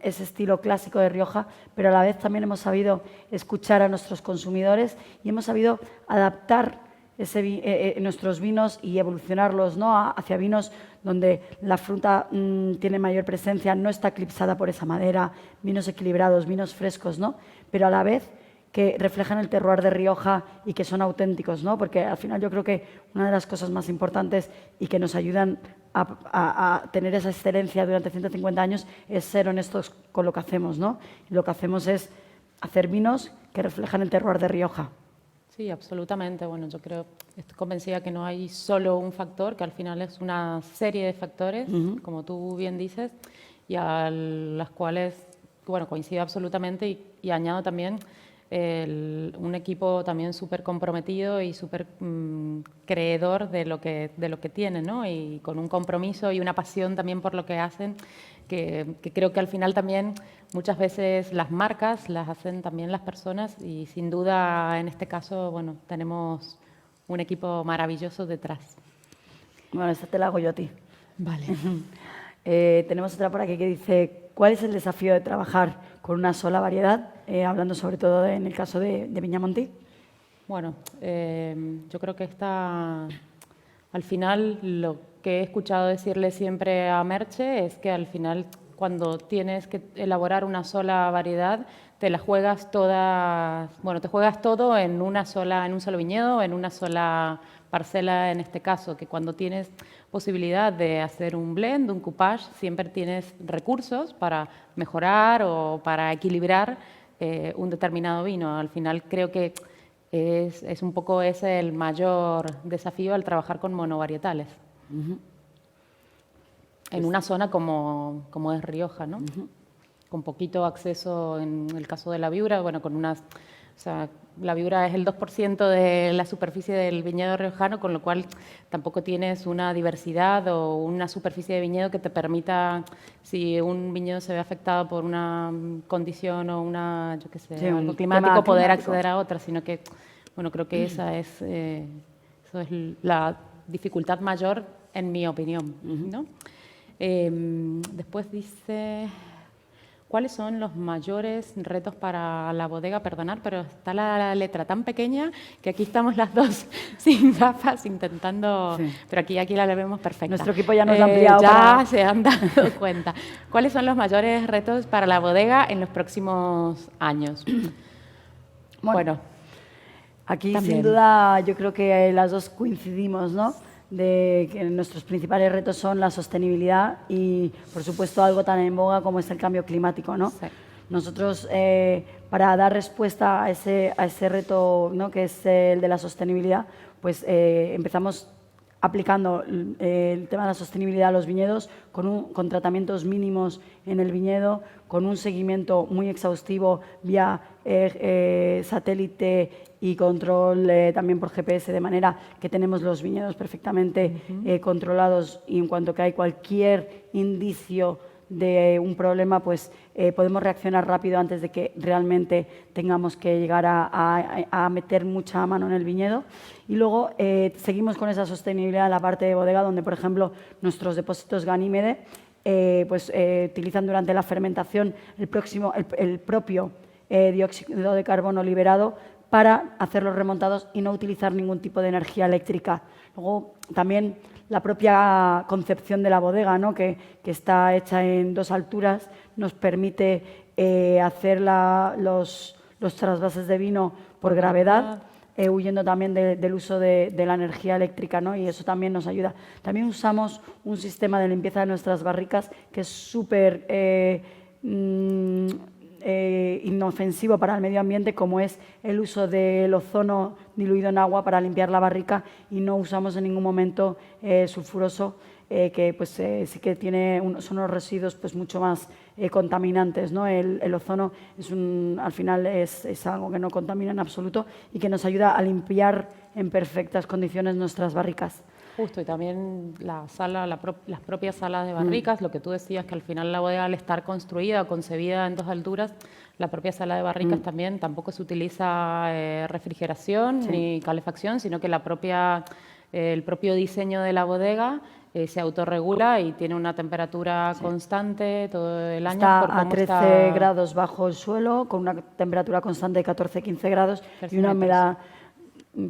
ese estilo clásico de Rioja, pero a la vez también hemos sabido escuchar a nuestros consumidores y hemos sabido adaptar nuestros vinos y evolucionarlos, ¿no?, hacia vinos donde la fruta tiene mayor presencia, no está eclipsada por esa madera, vinos equilibrados, vinos frescos, ¿no?, pero a la vez que reflejan el terroir de Rioja y que son auténticos, ¿no?, porque al final yo creo que una de las cosas más importantes y que nos ayudan a tener esa excelencia durante 150 años es ser honestos con lo que hacemos, ¿no? Y lo que hacemos es hacer vinos que reflejan el terroir de Rioja. Sí, absolutamente. Bueno, yo estoy convencida que no hay solo un factor, que al final es una serie de factores, como tú bien dices, y a las cuales, bueno, coincido absolutamente y añado también un equipo también súper comprometido y súper creedor de lo que tienen, ¿no? Y con un compromiso y una pasión también por lo que hacen, que creo que al final también muchas veces las marcas las hacen también las personas y sin duda en este caso, bueno, tenemos un equipo maravilloso detrás. Bueno, esta te la hago yo a ti. Vale. Tenemos otra por aquí que dice, ¿cuál es el desafío de trabajar con una sola variedad? Hablando sobre todo en el caso de Viña-Montí. Bueno, yo creo que al final lo que he escuchado decirle siempre a Merche es que al final cuando tienes que elaborar una sola variedad te la juegas toda, bueno, te juegas todo en un solo viñedo, en una sola parcela en este caso, que cuando tienes posibilidad de hacer un blend, un coupage, siempre tienes recursos para mejorar o para equilibrar un determinado vino. Al final creo que es un poco ese el mayor desafío al trabajar con monovarietales. En una zona como es Rioja, ¿no? Con poquito acceso en el caso de la Viura, bueno, o sea, la Viura es el 2% de la superficie del viñedo riojano, con lo cual tampoco tienes una diversidad o una superficie de viñedo que te permita, si un viñedo se ve afectado por una condición o yo qué sé, algo climático, poder acceder a otra, sino que, bueno, creo que eso es la dificultad mayor, en mi opinión, ¿no? Después dice, ¿cuáles son los mayores retos para la bodega? Perdonad, pero está la letra tan pequeña que aquí estamos las dos sin gafas intentando, sí. Pero aquí la vemos perfecta. Nuestro equipo ya nos ha ampliado. Ya se han dado cuenta. ¿Cuáles son los mayores retos para la bodega en los próximos años? Bueno, aquí también. Sin duda yo creo que las dos coincidimos, ¿no? De que nuestros principales retos son la sostenibilidad y, por supuesto, algo tan en boga como es el cambio climático, ¿no? Sí. Nosotros, para dar respuesta a ese reto, ¿no?, que es el de la sostenibilidad, pues empezamos aplicando el tema de la sostenibilidad a los viñedos con tratamientos mínimos en el viñedo, con un seguimiento muy exhaustivo vía satélite y control también por GPS, de manera que tenemos los viñedos perfectamente controlados y en cuanto que hay cualquier indicio de un problema, pues podemos reaccionar rápido antes de que realmente tengamos que llegar a meter mucha mano en el viñedo. Y luego seguimos con esa sostenibilidad en la parte de bodega, donde, por ejemplo, nuestros depósitos Ganímede utilizan durante la fermentación el propio dióxido de carbono liberado para hacer los remontados y no utilizar ningún tipo de energía eléctrica. Luego, también la propia concepción de la bodega, ¿no?, que está hecha en 2 alturas, nos permite hacer los trasvases de vino por gravedad, huyendo también del uso de la energía eléctrica, ¿no?, y eso también nos ayuda. También usamos un sistema de limpieza de nuestras barricas que es súper inofensivo para el medio ambiente, como es el uso del ozono diluido en agua para limpiar la barrica, y no usamos en ningún momento sulfuroso, que pues sí que son unos residuos pues mucho más contaminantes, ¿no? El ozono al final es algo que no contamina en absoluto y que nos ayuda a limpiar en perfectas condiciones nuestras barricas. Justo, y también la sala, las propias salas de barricas, lo que tú decías, que al final la bodega, al estar construida o concebida en 2 alturas, la propia sala de barricas también tampoco se utiliza refrigeración ni calefacción, sino que el propio diseño de la bodega se autorregula y tiene una temperatura constante todo el año. Está a 13 grados bajo el suelo, con una temperatura constante de 14-15 grados y una humedad...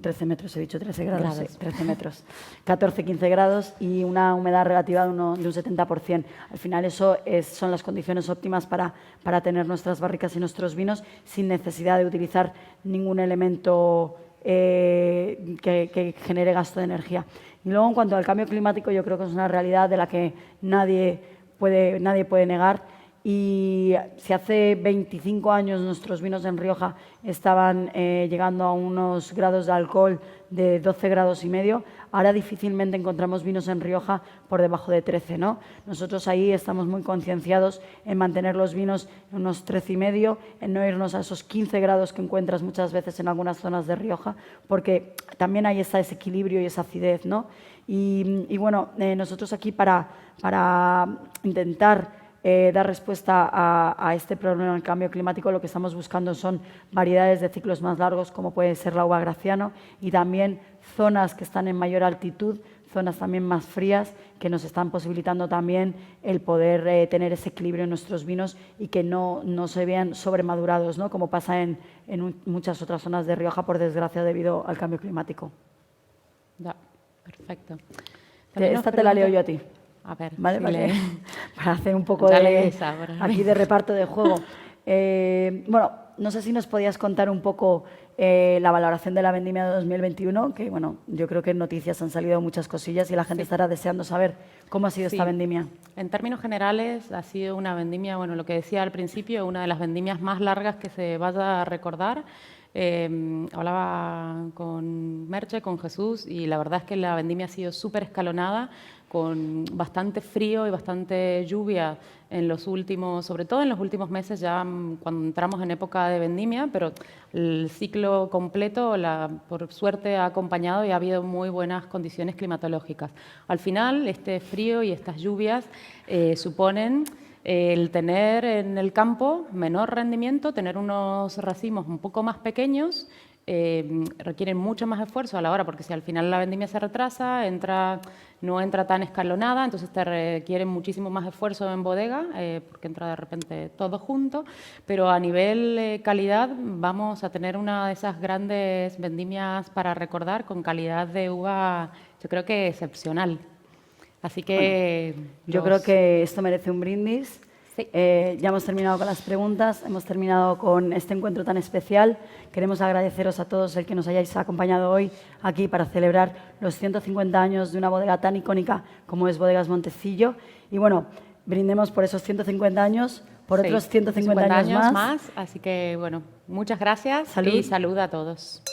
13 metros, he dicho 13 grados, sí, 13 metros. 14-15 grados y una humedad relativa de un 70%. Al final eso son las condiciones óptimas para tener nuestras barricas y nuestros vinos sin necesidad de utilizar ningún elemento que genere gasto de energía. Y luego, en cuanto al cambio climático, yo creo que es una realidad de la que nadie puede negar. Y si hace 25 años nuestros vinos en Rioja estaban llegando a unos grados de alcohol de 12 grados y medio, ahora difícilmente encontramos vinos en Rioja por debajo de 13, ¿no? Nosotros ahí estamos muy concienciados en mantener los vinos en unos 13 y medio, en no irnos a esos 15 grados que encuentras muchas veces en algunas zonas de Rioja, porque también ahí está ese equilibrio y esa acidez, ¿no? Y bueno, nosotros aquí para intentar dar respuesta a este problema del cambio climático, lo que estamos buscando son variedades de ciclos más largos, como puede ser la uva Graciano, y también zonas que están en mayor altitud, zonas también más frías, que nos están posibilitando también el poder tener ese equilibrio en nuestros vinos y que no se vean sobremadurados, ¿no? Como pasa en muchas otras zonas de Rioja, por desgracia, debido al cambio climático. Ya, perfecto. Esta te la leo yo a ti. A ver, ¿vale? Si para hacer un poco aquí de reparto de juego. Bueno, no sé si nos podías contar un poco la valoración de la vendimia de 2021, que bueno, yo creo que en noticias han salido muchas cosillas y la gente estará deseando saber cómo ha sido esta vendimia. En términos generales ha sido una vendimia, bueno, lo que decía al principio, una de las vendimias más largas que se vaya a recordar. Hablaba con Merche, con Jesús, y la verdad es que la vendimia ha sido súper escalonada, con bastante frío y bastante lluvia sobre todo en los últimos meses, ya cuando entramos en época de vendimia, pero el ciclo completo, por suerte, ha acompañado y ha habido muy buenas condiciones climatológicas. Al final, este frío y estas lluvias suponen el tener en el campo menor rendimiento, tener unos racimos un poco más pequeños, requieren mucho más esfuerzo a la hora, porque si al final la vendimia se retrasa, no entra tan escalonada, entonces te requieren muchísimo más esfuerzo en bodega, porque entra de repente todo junto, pero a nivel calidad vamos a tener una de esas grandes vendimias para recordar, con calidad de uva, yo creo que excepcional. Así que... Bueno, yo creo que esto merece un brindis. Sí. Ya hemos terminado con las preguntas, hemos terminado con este encuentro tan especial. Queremos agradeceros a todos el que nos hayáis acompañado hoy aquí para celebrar los 150 años de una bodega tan icónica como es Bodegas Montecillo. Y bueno, brindemos por esos 150 años, por otros 150 años más. Así que, bueno, muchas gracias. Salud. Y salud a todos.